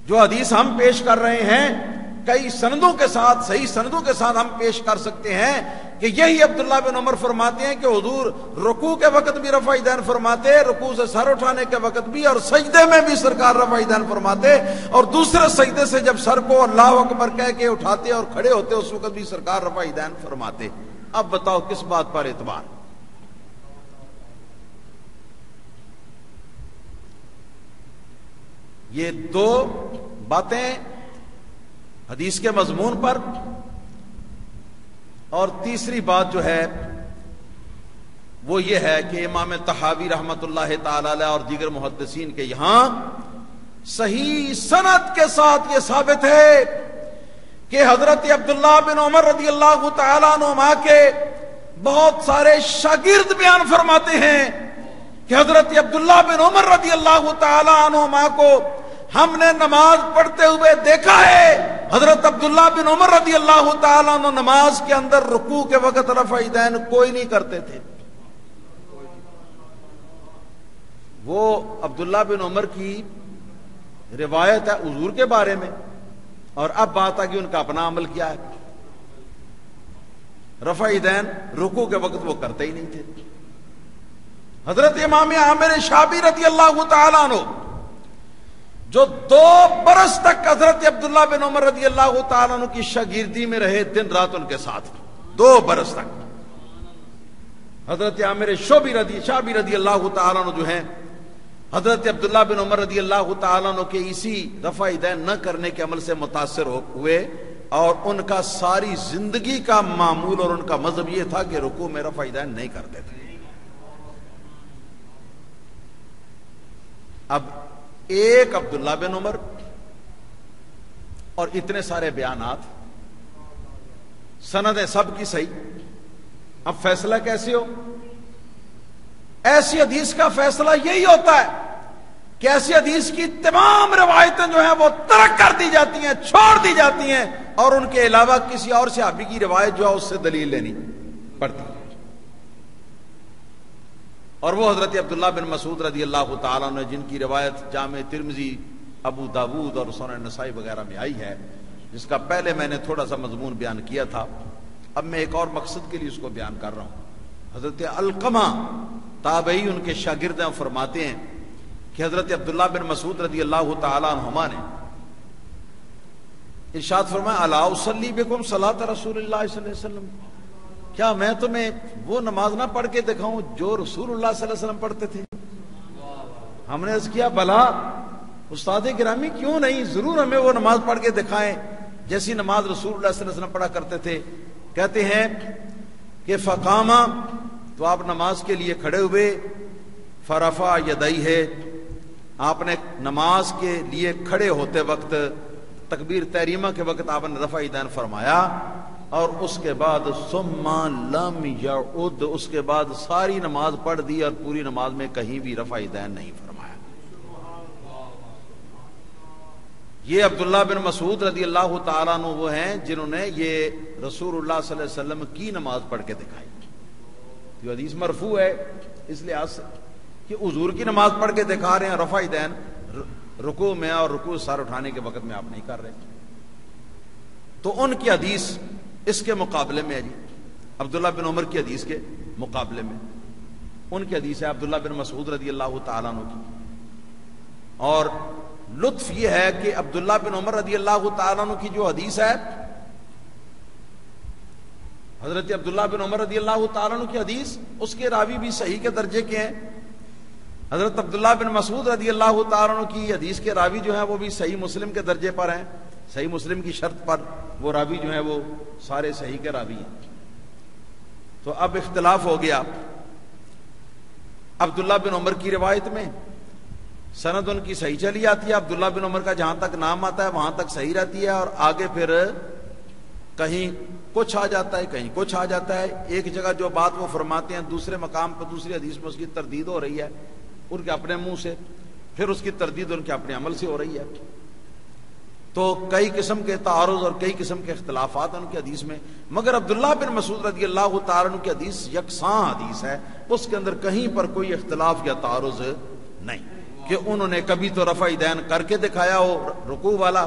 جو حدیث ہم پیش کر رہے ہیں کئی سندوں کے ساتھ، صحیح سندوں کے ساتھ ہم پیش کر سکتے ہیں کہ یہی عبداللہ بن عمر فرماتے ہیں کہ حضور رکوع کے وقت بھی رفع یدین فرماتے، رکوع سے سر اٹھانے کے وقت بھی، اور سجدے میں بھی سرکار رفع یدین فرماتے، اور دوسرے سجدے سے جب سر کو اللہ اکبر کہہ کے اٹھاتے اور کھڑے ہوتے اس وقت بھی سرکار رفع یدین فرماتے. اب بتاؤ کس بات پر اعتبار؟ یہ دو باتیں حدیث کے مضمون پر، اور تیسری بات جو ہے وہ یہ ہے کہ امام طحاوی رحمت اللہ تعالی علیہ اور دیگر محدثین کے یہاں صحیح سند کے ساتھ یہ ثابت ہے کہ حضرت عبداللہ بن عمر رضی اللہ تعالیٰ عنہما کے بہت سارے شاگرد بیان فرماتے ہیں کہ حضرت عبداللہ بن عمر رضی اللہ تعالیٰ عنہما کو ہم نے نماز پڑھتے ہوئے دیکھا ہے۔ حضرت عبداللہ بن عمر رضی اللہ تعالیٰ عنہ نماز کے اندر رکوع کے وقت رفع یدین کوئی نہیں کرتے تھے۔ وہ عبداللہ بن عمر کی روایت ہے حضور کے بارے میں، اور اب بات آ کہ ان کا اپنا عمل کیا ہے۔ رفع یدین رکوع کے وقت وہ کرتے ہی نہیں تھے۔ حضرت امام عامر شعبی رضی اللہ تعالیٰ عنہ جو 2 برس تک حضرت عبداللہ بن عمر رضی اللہ تعالیٰ عنہ کی شاگردی میں رہے، دن رات ان کے ساتھ 2 برس تک، حضرت عامر شعبی رضی اللہ تعالیٰ عنہ جو ہیں حضرت عبداللہ بن عمر رضی اللہ تعالیٰ عنہ کے اسی رفع یدین نہ کرنے کے عمل سے متاثر ہوئے، اور ان کا ساری زندگی کا معمول اور ان کا مذہب یہ تھا کہ رکوع میں رفع یدین نہیں کرتے تھے۔ اب ایک عبداللہ بن عمر اور اتنے سارے بیانات، سندیں سب کی صحیح، اب فیصلہ کیسے ہو؟ ایسی حدیث کا فیصلہ یہی ہوتا ہے کہ ایسی حدیث کی تمام روایتیں جو ہیں وہ ترک کر دی جاتی ہیں، چھوڑ دی جاتی ہیں، اور ان کے علاوہ کسی اور صحابی کی روایت جو ہے اس سے دلیل لینی پڑتی ہے۔ اور وہ حضرت عبداللہ بن مسعود رضی اللہ تعالیٰ عنہ جن کی روایت جامع ترمذی، ابو داود اور سنن نسائی وغیرہ میں آئی ہے، جس کا پہلے میں نے تھوڑا سا مضمون بیان کیا تھا، اب میں ایک اور مقصد کے لیے اس کو بیان کر رہا ہوں۔ حضرت علقمہ تابعی ان کے شاگرد ہیں، فرماتے ہیں کہ حضرت عبداللہ بن مسعود رضی اللہ تعالیٰ عنہما نے ارشاد فرمایا الا اصلی بکم صلاۃ رسول اللہ صلی اللہ علیہ وسلم، کیا میں تمہیں وہ نماز نہ پڑھ کے دکھاؤں جو رسول اللہ صلی اللہ علیہ وسلم پڑھتے تھے؟ ہم نے عرض کیا بلا استاد گرامی کیوں نہیں، ضرور ہمیں وہ نماز پڑھ کے دکھائیں جیسی نماز رسول اللہ صلی اللہ علیہ وسلم پڑھا کرتے تھے۔ کہتے ہیں کہ فقامہ، تو آپ نماز کے لیے کھڑے ہوئے، فرفع یدیہ، آپ نے نماز کے لیے کھڑے ہوتے وقت تکبیر تحریمہ کے وقت آپ نے رفع یدین فرمایا، اور اس کے بعد ثم لم یعد، اس کے بعد ساری نماز پڑھ دی اور پوری نماز میں کہیں بھی رفع یدین نہیں فرمایا۔ یہ عبداللہ بن مسعود رضی اللہ تعالیٰ عنہ وہ ہیں جنہوں نے یہ رسول اللہ صلی اللہ علیہ وسلم کی نماز پڑھ کے دکھائی۔ یہ حدیث مرفوع ہے اس لحاظ سے کہ حضور کی نماز پڑھ کے دکھا رہے ہیں، رفع یدین رکوع میں اور رکوع سر اٹھانے کے وقت میں آپ نہیں کر رہے۔ تو ان کی حدیث اس کے مقابلے میں ہے جی، عبداللہ بن عمر کی حدیث کے مقابلے میں ان کی حدیث ہے عبداللہ بن مسعود رضی اللہ تعالیٰ عنہ کی۔ اور لطف یہ ہے کہ عبداللہ بن عمر رضی اللہ تعالیٰ عنہ کی جو حدیث ہے، حضرت عبداللہ بن عمر رضی اللہ تعالیٰ عنہ کی حدیث، اس کے راوی بھی صحیح کے درجے کے ہیں۔ حضرت عبداللہ بن مسعود رضی اللہ تعالیٰ عنہ کی حدیث کے راوی جو ہیں وہ بھی صحیح مسلم کے درجے پر ہیں، صحیح مسلم کی شرط پر وہ راوی جو ہیں وہ سارے صحیح کے راوی ہیں۔ تو اب اختلاف ہو گیا عبداللہ بن عمر کی روایت میں، سند ان کی صحیح چلی آتی ہے، عبداللہ بن عمر کا جہاں تک نام آتا ہے وہاں تک صحیح رہتی ہے، اور آگے پھر کہیں کچھ آ جاتا ہے کہیں کچھ آ جاتا ہے۔ ایک جگہ جو بات وہ فرماتے ہیں دوسرے مقام پر دوسری حدیث میں اس کی تردید ہو رہی ہے ان کے اپنے منہ سے، پھر اس کی تردید ان کے اپنے عمل سے ہو رہی ہے۔ تو کئی قسم کے تعارض اور کئی قسم کے اختلافات ہیں ان کی حدیث میں، مگر عبداللہ بن مسعود رضی اللہ تعالیٰ عنہ کی حدیث یکساں حدیث ہے، اس کے اندر کہیں پر کوئی اختلاف یا تعارض نہیں کہ انہوں نے کبھی تو رفع یدین کر کے دکھایا ہو رکوع والا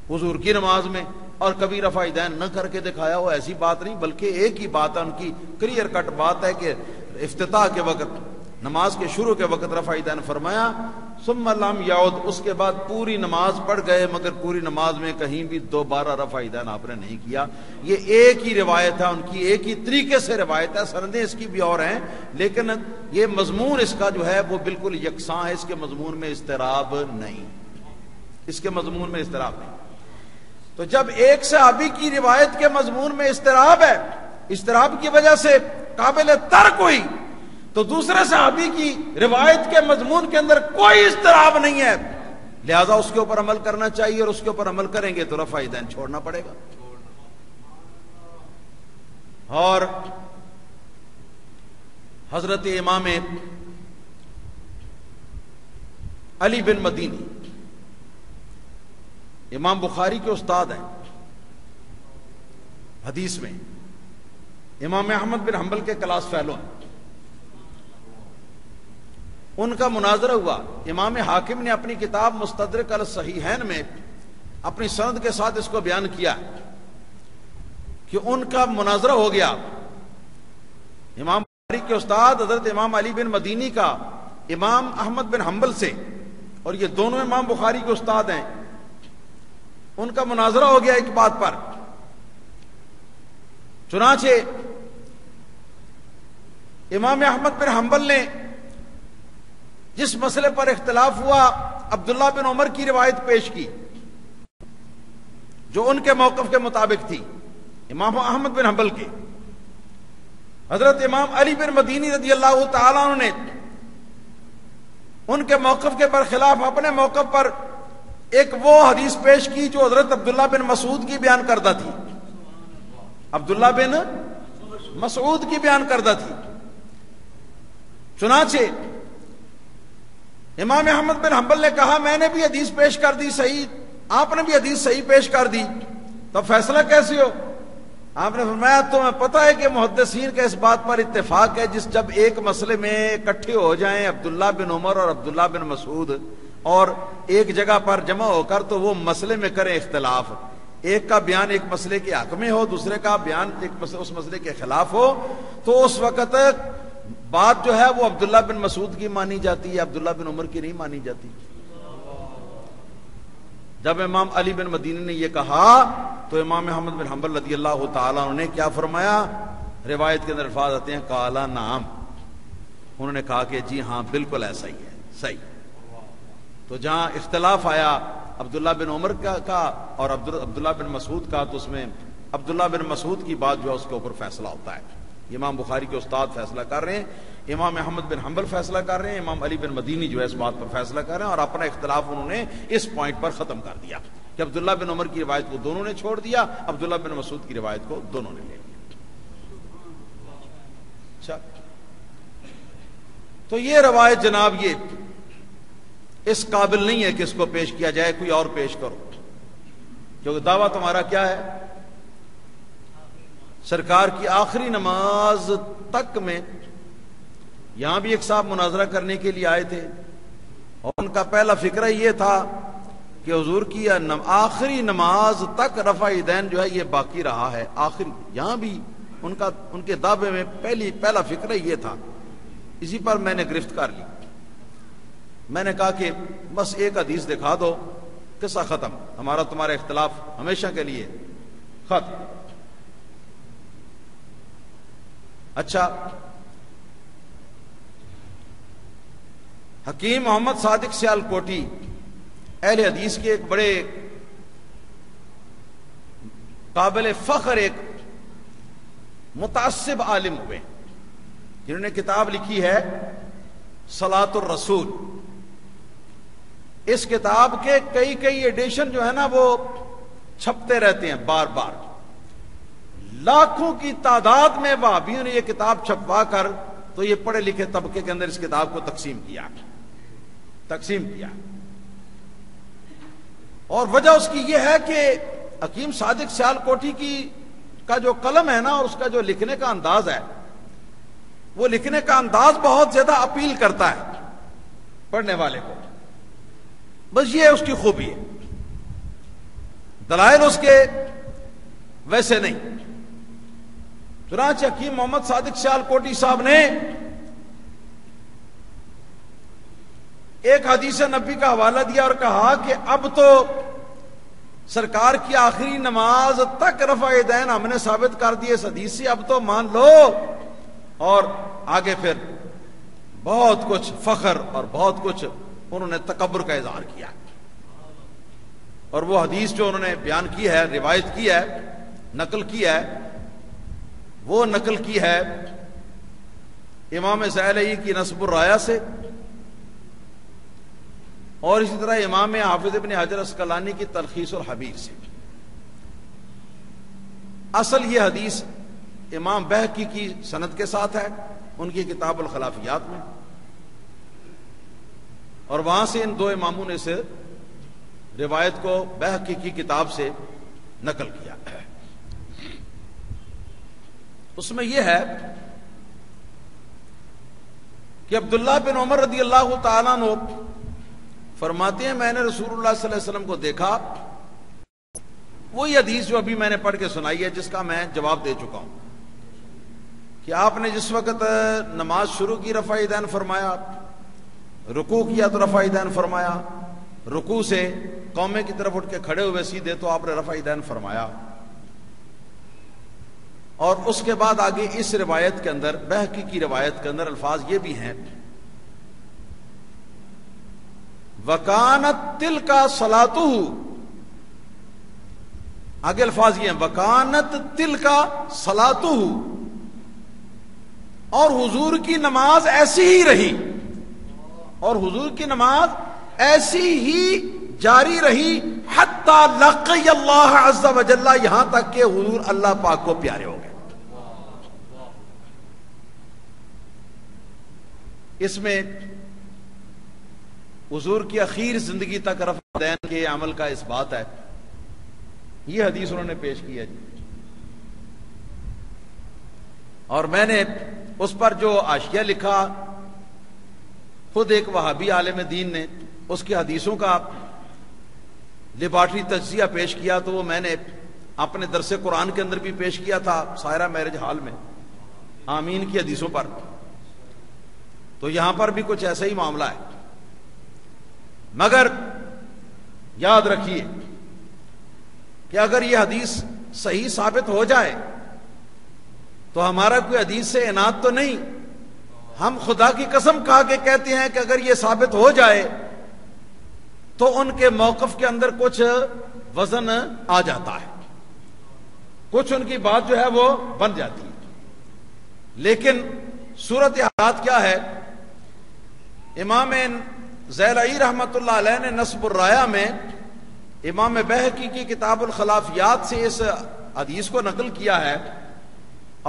حضور کی نماز میں، اور کبھی رفع یدین نہ کر کے دکھایا ہو، ایسی بات نہیں، بلکہ ایک ہی بات ہے ان کی، کلیئر کٹ بات ہے کہ افتتاح کے وقت، نماز کے شروع کے وقت رفع یدین فرمایا، ثم لم یعد، اس کے بعد پوری نماز پڑھ گئے مگر پوری نماز میں کہیں بھی دوبارہ رفع یدین آپ نے نہیں کیا۔ یہ ایک ہی روایت ہے ان کی، ایک ہی طریقے سے روایت ہے، سندیں اس کی بھی اور ہیں، لیکن یہ مضمون اس کا جو ہے وہ بالکل یکساں ہے، اس کے مضمون میں اضطراب نہیں۔ اس کے مضمون میں اضطراب نہیں. تو جب ایک صحابی کی روایت کے مضمون میں اضطراب ہے، اضطراب کی وجہ سے قابل ترک ہوئی، تو دوسرے صحابی کی روایت کے مضمون کے اندر کوئی اضطراب نہیں ہے، لہذا اس کے اوپر عمل کرنا چاہیے، اور اس کے اوپر عمل کریں گے تو رفع یدین چھوڑنا پڑے گا. اور حضرت امام علی بن مدینی امام بخاری کے استاد ہیں حدیث میں، امام احمد بن حنبل کے کلاس فیلو ہیں. ان کا مناظرہ ہوا، امام حاکم نے اپنی کتاب مستدرک علی الصحیحین میں اپنی سند کے ساتھ اس کو بیان کیا کہ ان کا مناظرہ ہو گیا امام بخاری کے استاد حضرت امام علی بن مدینی کا امام احمد بن حنبل سے، اور یہ دونوں امام بخاری کے استاد ہیں. ان کا مناظرہ ہو گیا ایک بات پر. چنانچہ امام احمد بن حنبل نے جس مسئلے پر اختلاف ہوا عبداللہ بن عمر کی روایت پیش کی جو ان کے موقف کے مطابق تھی، امام احمد بن حنبل کے. حضرت امام علی بن مدینی رضی اللہ تعالیٰ عنہ نے ان کے موقف کے برخلاف اپنے موقف پر ایک وہ حدیث پیش کی جو حضرت عبداللہ بن مسعود کی بیان کردہ تھی، عبداللہ بن مسعود کی بیان کردہ تھی. چنانچہ امام احمد بن حنبل نے کہا میں نے بھی حدیث پیش کر دی صحیح، آپ نے بھی حدیث صحیح پیش کر دی، تو فیصلہ کیسے ہو؟ آپ نے فرمایا تمہیں پتہ ہے کہ محدثین کا اس بات پر اتفاق ہے جب ایک مسئلے میں اکٹھے ہو جائیں عبداللہ بن عمر اور عبداللہ بن مسعود اور ایک جگہ پر جمع ہو کر تو وہ مسئلے میں کریں اختلاف، ایک کا بیان ایک مسئلے کے حق میں ہو، دوسرے کا بیان اس مسئلے کے خلاف ہو، تو اس وقت بات جو ہے وہ عبداللہ بن مسعود کی مانی جاتی ہے، عبداللہ بن عمر کی نہیں مانی جاتی. جب امام علی بن مدینی نے یہ کہا تو امام احمد بن حنبل رضی اللہ تعالیٰ عنہ نے کیا فرمایا؟ روایت کے اندر الفاظ آتے ہیں قالا نعم، انہوں نے کہا کہ جی ہاں بالکل ایسا ہی ہے، صحیح. تو جہاں اختلاف آیا عبداللہ بن عمر کا اور عبداللہ بن مسعود کا، تو اس میں عبداللہ بن مسعود کی بات جو ہے اس کے اوپر فیصلہ ہوتا ہے. امام بخاری کے استاد فیصلہ کر رہے ہیں، امام احمد بن حنبل فیصلہ کر رہے ہیں، امام علی بن مدینی جو ہے اس بات پر فیصلہ کر رہے ہیں، اور اپنا اختلاف انہوں نے اس پوائنٹ پر ختم کر دیا کہ عبداللہ بن عمر کی روایت کو دونوں نے چھوڑ دیا، عبداللہ بن مسعود کی روایت کو دونوں نے لے لیا. اچھا، تو یہ روایت جناب یہ اس قابل نہیں ہے کہ اس کو پیش کیا جائے، کوئی اور پیش کرو، کیونکہ دعویٰ تمہارا کیا ہے؟ سرکار کی آخری نماز تک میں. یہاں بھی ایک صاحب مناظرہ کرنے کے لیے آئے تھے اور ان کا پہلا فکرہ یہ تھا کہ حضور کی آخری نماز تک رفع یدین جو ہے یہ باقی رہا ہے آخری. یہاں بھی ان کے دعوے میں پہلا فکرہ یہ تھا. اسی پر میں نے گرفت کر لی. میں نے کہا کہ بس ایک حدیث دکھا دو، قصہ ختم، ہمارا تمہارا اختلاف ہمیشہ کے لیے ختم. اچھا، حکیم محمد صادق سیالکوٹی اہل حدیث کے ایک بڑے قابل فخر ایک متعصب عالم ہوئے جنہوں نے کتاب لکھی ہے صلاۃ الرسول. اس کتاب کے کئی ایڈیشن جو ہے نا وہ چھپتے رہتے ہیں بار بار. لاکھوں کی تعداد میں وہابیوں نے یہ کتاب چھپوا کر تو یہ پڑھے لکھے طبقے کے اندر اس کتاب کو تقسیم کیا. اور وجہ اس کی یہ ہے کہ حکیم صادق سیالکوٹی کا جو قلم ہے نا اور اس کا جو لکھنے کا انداز ہے، وہ لکھنے کا انداز بہت زیادہ اپیل کرتا ہے پڑھنے والے کو. بس یہ اس کی خوبی ہے. دلائل اس کے ویسے نہیں. چنانچہ حکیم محمد صادق سیالکوٹی صاحب نے ایک حدیث نبی کا حوالہ دیا اور کہا کہ اب تو سرکار کی آخری نماز تک رفع یدین ہم نے ثابت کر دی اس حدیث سے، اب تو مان لو. اور آگے پھر بہت کچھ فخر اور بہت کچھ انہوں نے تکبر کا اظہار کیا. اور وہ حدیث جو انہوں نے بیان کی ہے، روایت کی ہے، نقل کی ہے، وہ نقل کی ہے امام زیلعی کی نصب الرایہ سے، اور اسی طرح امام حافظ ابن حجر اسقلانی کی تلخیص الحبیر سے۔ اصل یہ حدیث امام بہقی کی سند کے ساتھ ہے ان کی کتاب الخلافیات میں، اور وہاں سے ان دو اماموں نے سے روایت کو بہقی کی کتاب سے نقل کیا ہے۔ اس میں یہ ہے کہ عبداللہ بن عمر رضی اللہ تعالیٰ عنہ فرماتے ہیں میں نے رسول اللہ صلی اللہ علیہ وسلم کو دیکھا، وہی حدیث جو ابھی میں نے پڑھ کے سنائی ہے جس کا میں جواب دے چکا ہوں، کہ آپ نے جس وقت نماز شروع کی رفع یدین فرمایا، رکوع کیا تو رفع یدین فرمایا، رکوع سے قومے کی طرف اٹھ کے کھڑے ہوئے سیدھے تو آپ نے رفع یدین فرمایا، اور اس کے بعد آگے اس روایت کے اندر، بہقی کی روایت کے اندر الفاظ یہ بھی ہیں وَكَانَتْ تِلْكَ صَلَاتُهُ، آگے الفاظ یہ ہیں وَكَانَتْ تِلْكَ صَلَاتُهُ، اور حضور کی نماز ایسی ہی رہی، اور حضور کی نماز ایسی ہی جاری رہی حتی لقی اللہ عز وجل، یہاں تک کہ حضور اللہ پاک کو پیارے ہو گئے۔ اس میں حضور کی اخیر زندگی تک رفع دین کے عمل کا اس بات ہے، یہ حدیث انہوں نے پیش کی ہے جی۔ اور میں نے اس پر جو حاشیہ لکھا، خود ایک وہابی عالم دین نے اس کی حدیثوں کا لیبارٹری تجزیہ پیش کیا، تو وہ میں نے اپنے درس قرآن کے اندر بھی پیش کیا تھا سائرہ میرج ہال میں، آمین کی حدیثوں پر۔ تو یہاں پر بھی کچھ ایسا ہی معاملہ ہے، مگر یاد رکھیے کہ اگر یہ حدیث صحیح ثابت ہو جائے تو ہمارا کوئی حدیث سے عناد تو نہیں، ہم خدا کی قسم کھا کے کہتے ہیں کہ اگر یہ ثابت ہو جائے تو ان کے موقف کے اندر کچھ وزن آ جاتا ہے، کچھ ان کی بات جو ہے وہ بن جاتی ہے۔ لیکن صورت حالات کیا ہے، امام زیلعی رحمت اللہ علیہ نے نصب الرایہ میں امام بہقی کی کتاب الخلافیات سے اس حدیث کو نقل کیا ہے،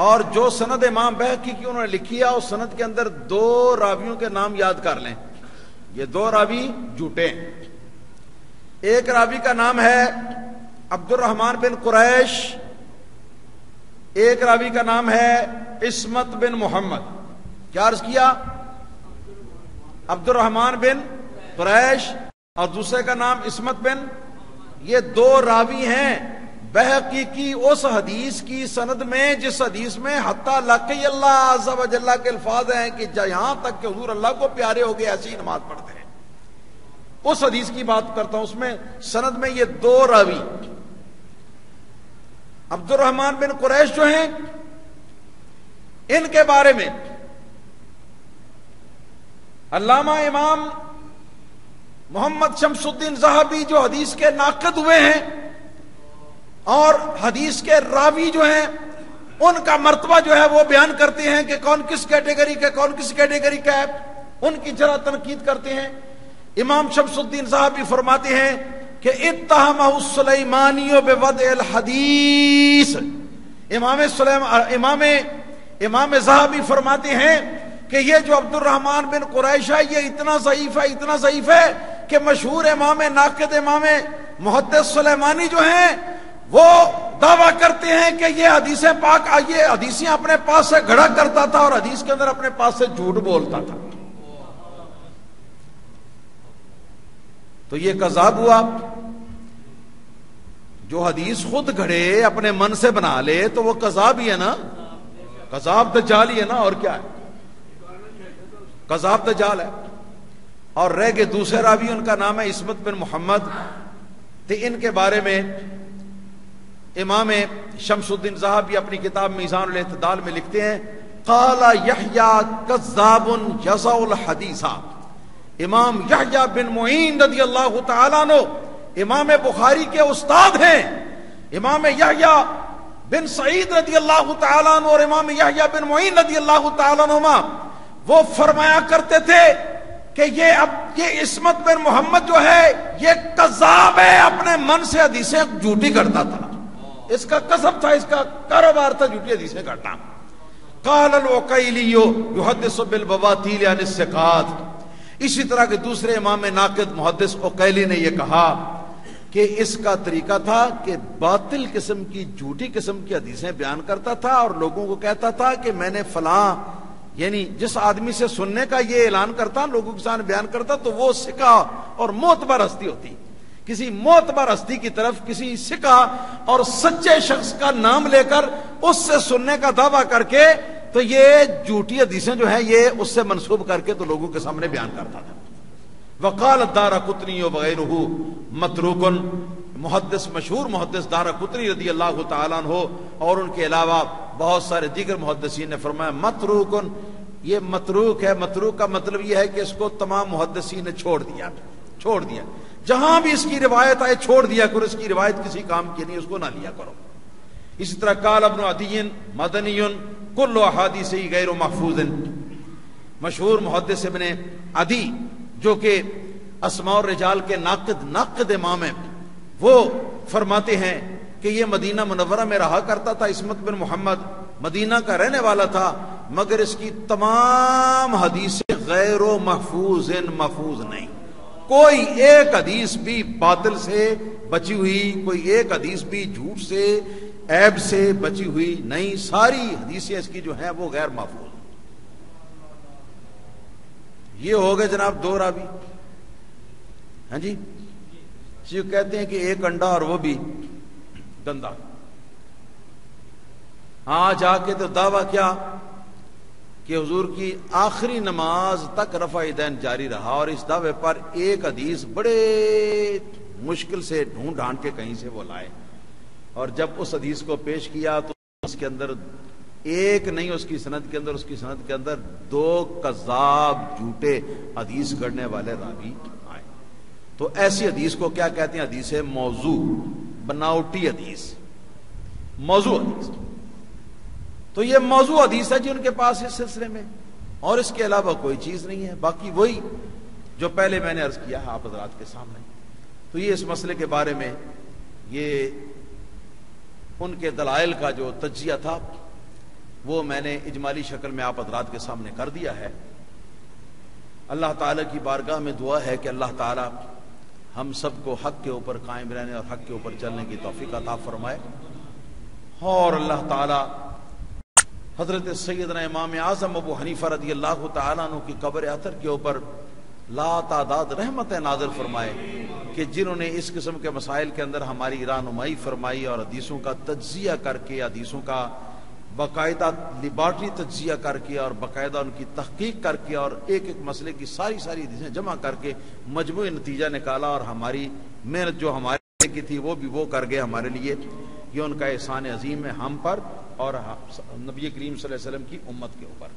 اور جو سند امام بہقی کی انہوں نے لکھی ہے اس سند کے اندر دو راویوں کے نام یاد کر لیں، یہ دو راوی جھوٹے ہیں۔ ایک راوی کا نام ہے عبد الرحمن بن قریش، ایک راوی کا نام ہے عصمت بن محمد۔ کیا عرض کیا؟ عبد الرحمن بن قریش اور دوسرے کا نام عصمت بن، یہ دو راوی ہیں بہقی کی اس حدیث کی سند میں جس حدیث میں حتی لقی اللہ عز و جل کے الفاظ ہیں کہ یہاں تک کہ حضور اللہ کو پیارے ہو گئے ایسی نماز پڑھتے ہیں، اس حدیث کی بات کرتا ہوں۔ اس میں سند میں یہ دو راوی عبد الرحمن بن قریش جو ہیں، ان کے بارے میں علامہ امام محمد شمس الدین ذہبی جو حدیث کے ناقد ہوئے ہیں اور حدیث کے راوی جو ہیں ان کا مرتبہ جو ہے وہ بیان کرتے ہیں کہ کون کس کیٹیگری کا، کون کس کیٹیگری کا ہے، ان کی جرح تنقید کرتے ہیں۔ امام شمس الدین ذہبی فرماتے ہیں کہ اتہمہ السلیمانی بوضع الحدیث، امام ذہبی فرماتے ہیں کہ یہ جو عبد الرحمن بن قریش ہے یہ اتنا ضعیف ہے، اتنا ضعیف ہے کہ مشہور امام ناقد امام محدث سلیمانی جو ہیں وہ دعویٰ کرتے ہیں کہ یہ حدیث پاک، یہ حدیثیں اپنے پاس سے گھڑا کرتا تھا اور حدیث کے اندر اپنے پاس سے جھوٹ بولتا تھا۔ تو یہ کذاب ہوا، جو حدیث خود گھڑے اپنے من سے بنا لے تو وہ کذاب ہی ہے نا، کذاب دجال ہی ہے نا، اور کیا ہے، کذاب دجال ہے۔ اور رہ گئے دوسرے راوی، ان کا نام ہے عصمت بن محمد، تو ان کے بارے میں امام شمس الدین ذہبی اپنی کتاب میزان الاعتدال میں لکھتے ہیں قال یحییٰ کذاب یضع الحدیث، امام یحییٰ بن معین رضی اللہ تعالیٰ عنہ امام بخاری کے استاد ہیں امام یحییٰ بن سعید رضی اللہ تعالیٰ عنہ اور امام یحییٰ بن معین رضی اللہ تعالیٰ عنہما، وہ فرمایا کرتے تھے کہ یہ عصمت بن محمد جو ہے یہ کذاب ہے، اپنے من سے حدیثیں جھوٹی کرتا تھا، اس کا کسب تھا، اس کا کاروبار تھا جھوٹی حدیثیں کرنا۔ قال العقیلی یحدث بالبواتیل عن الثقات، اسی طرح کے دوسرے امام ناقد محدث عقیلی نے یہ کہا کہ اس کا طریقہ تھا کہ باطل قسم کی جھوٹی قسم کی حدیثیں بیان کرتا تھا اور لوگوں کو کہتا تھا کہ میں نے فلاں، یعنی جس آدمی سے سننے کا یہ اعلان کرتا، لوگوں کے سامنے بیان کرتا، تو وہ سکہ اور معتبر ہستی ہوتی، کسی معتبر ہستی کی طرف کسی سکہ اور سچے شخص کا نام لے کر اس سے سننے کا دعویٰ کر کے تو یہ جھوٹی حدیثیں جو ہیں یہ اس سے منسوب کر کے تو لوگوں کے سامنے بیان کرتا تھا۔ وقال الدارقطنی وغیرہ متروک، محدث مشہور محدث دارقطنی رضی اللہ تعالیٰ عنہ اور ان کے علاوہ بہت سارے دیگر محدثین نے فرمایا متروک، یہ متروک ہے، متروک کا مطلب یہ ہے کہ اس کو تمام محدثین نے چھوڑ دیا، جہاں بھی اس کی روایت آئے چھوڑ دیا کرو، اس کی روایت کسی کام کی نہیں، اس کو نہ لیا کرو۔ اسی طرح قال ابن عدی مدنی کل احادیث غیر محفوظ، مشہور محدث ابن عدی جو کہ اسماء الرجال کے ناقد امام ہیں، وہ فرماتے ہیں کہ یہ مدینہ منورہ میں رہا کرتا تھا، عصمت بن محمد مدینہ کا رہنے والا تھا، مگر اس کی تمام حدیثیں غیر و محفوظ نہیں، کوئی ایک حدیث بھی باطل سے بچی ہوئی، کوئی ایک حدیث بھی جھوٹ سے عیب سے بچی ہوئی نہیں، ساری حدیثیں اس کی جو ہیں وہ غیر محفوظ۔ یہ ہو گئے جناب دو راوی، ہاں جی، جو کہتے ہیں کہ ایک انڈا اور وہ بھی گندا، ہاں جا کے تو دعویٰ کیا کہ حضور کی آخری نماز تک رفع یدین جاری رہا، اور اس دعوے پر ایک حدیث بڑے مشکل سے ڈھونڈ ڈھانڈ کے کہیں سے وہ لائے، اور جب اس حدیث کو پیش کیا تو اس کے اندر ایک نہیں، اس کی سند کے اندر دو کذاب جھوٹے حدیث گڑنے والے راوی آئے۔ تو ایسی حدیث کو کیا کہتے ہیں؟ حدیث موضوع، بناوٹی حدیث، موضوع حدیث۔ تو یہ موضوع حدیث ہے جی ان کے پاس اس سلسلے میں، اور اس کے علاوہ کوئی چیز نہیں ہے، باقی وہی جو پہلے میں نے عرض کیا ہے آپ حضرات کے سامنے۔ تو یہ اس مسئلے کے بارے میں یہ ان کے دلائل کا جو تجزیہ تھا وہ میں نے اجمالی شکل میں آپ حضرات کے سامنے کر دیا ہے۔ اللہ تعالیٰ کی بارگاہ میں دعا ہے کہ اللہ تعالیٰ ہم سب کو حق کے اوپر قائم رہنے اور حق کے اوپر چلنے کی توفیق عطا فرمائے، اور اللہ تعالیٰ حضرت سیدنا امام اعظم ابو حنیفہ رضی اللہ تعالیٰ عنہ کی قبر اطہر کے اوپر لا تعداد رحمت نازل فرمائے کہ جنہوں نے اس قسم کے مسائل کے اندر ہماری رہنمائی فرمائی اور حدیثوں کا تجزیہ کر کے، حدیثوں کا باقاعدہ لیبارٹری تجزیہ کر کے اور باقاعدہ ان کی تحقیق کر کے اور ایک ایک مسئلے کی ساری حدیثیں جمع کر کے مجموعی نتیجہ نکالا، اور ہماری محنت جو ہمارے کی تھی وہ بھی وہ کر گئے ہمارے لیے۔ یہ ان کا احسان عظیم ہے ہم پر اور نبی کریم صلی اللہ علیہ وسلم کی امت کے اوپر۔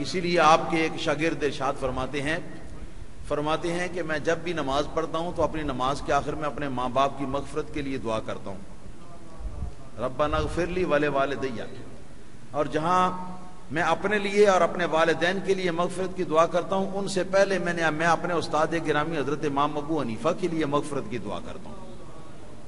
اسی لیے آپ کے ایک شاگرد ارشاد فرماتے ہیں کہ میں جب بھی نماز پڑھتا ہوں تو اپنی نماز کے آخر میں اپنے ماں باپ کی مغفرت کے لیے دعا کرتا ہوں، ربنا اغفر لی ولوالدی، اور جہاں میں اپنے لیے اور اپنے والدین کے لیے مغفرت کی دعا کرتا ہوں، ان سے پہلے میں اپنے استاد گرامی حضرت امام ابو حنیفہ کے لیے مغفرت کی دعا کرتا ہوں،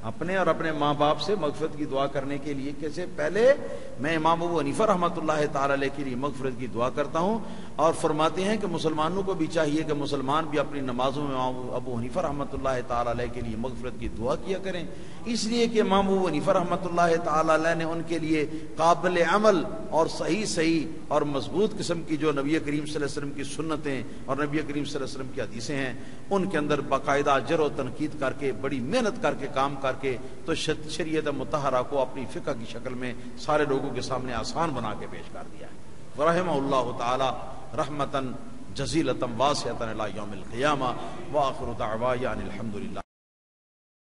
اپنے اور اپنے ماں باپ سے مغفرت کی دعا کرنے کے لیے کیسے پہلے میں امام ابو حنیفہ رحمۃ اللہ تعالی علیہ کے لیے مغفرت کی دعا کرتا ہوں۔ اور فرماتے ہیں کہ مسلمانوں کو بھی چاہیے کہ مسلمان بھی اپنی نمازوں میں امام ابو حنیفہ رحمۃ اللہ تعالی علیہ کے لیے مغفرت کی دعا کیا کریں، اس لیے کہ امام ابو حنیفہ رحمۃ اللہ تعالی علیہ نے ان کے لیے قابل عمل اور صحیح اور مضبوط قسم کی جو نبی کریم صلی اللہ علیہ وسلم کی سنتیں اور نبی کریم صلی اللہ علیہ وسلم کی حدیثیں ہیں ان کے اندر باقاعدہ جر و تنقید کر کے، بڑی محنت کر کے کام کر کے تو شریعت مطہرہ کو اپنی فقہ کی شکل میں سارے لوگوں کے سامنے آسان بنا کے پیش کر دیا ہے۔ رحمہ اللہ تعالی رحمتاً جزیلۃ واسعۃ الی یوم القیامہ، وآخر دعوانا الحمدللہ۔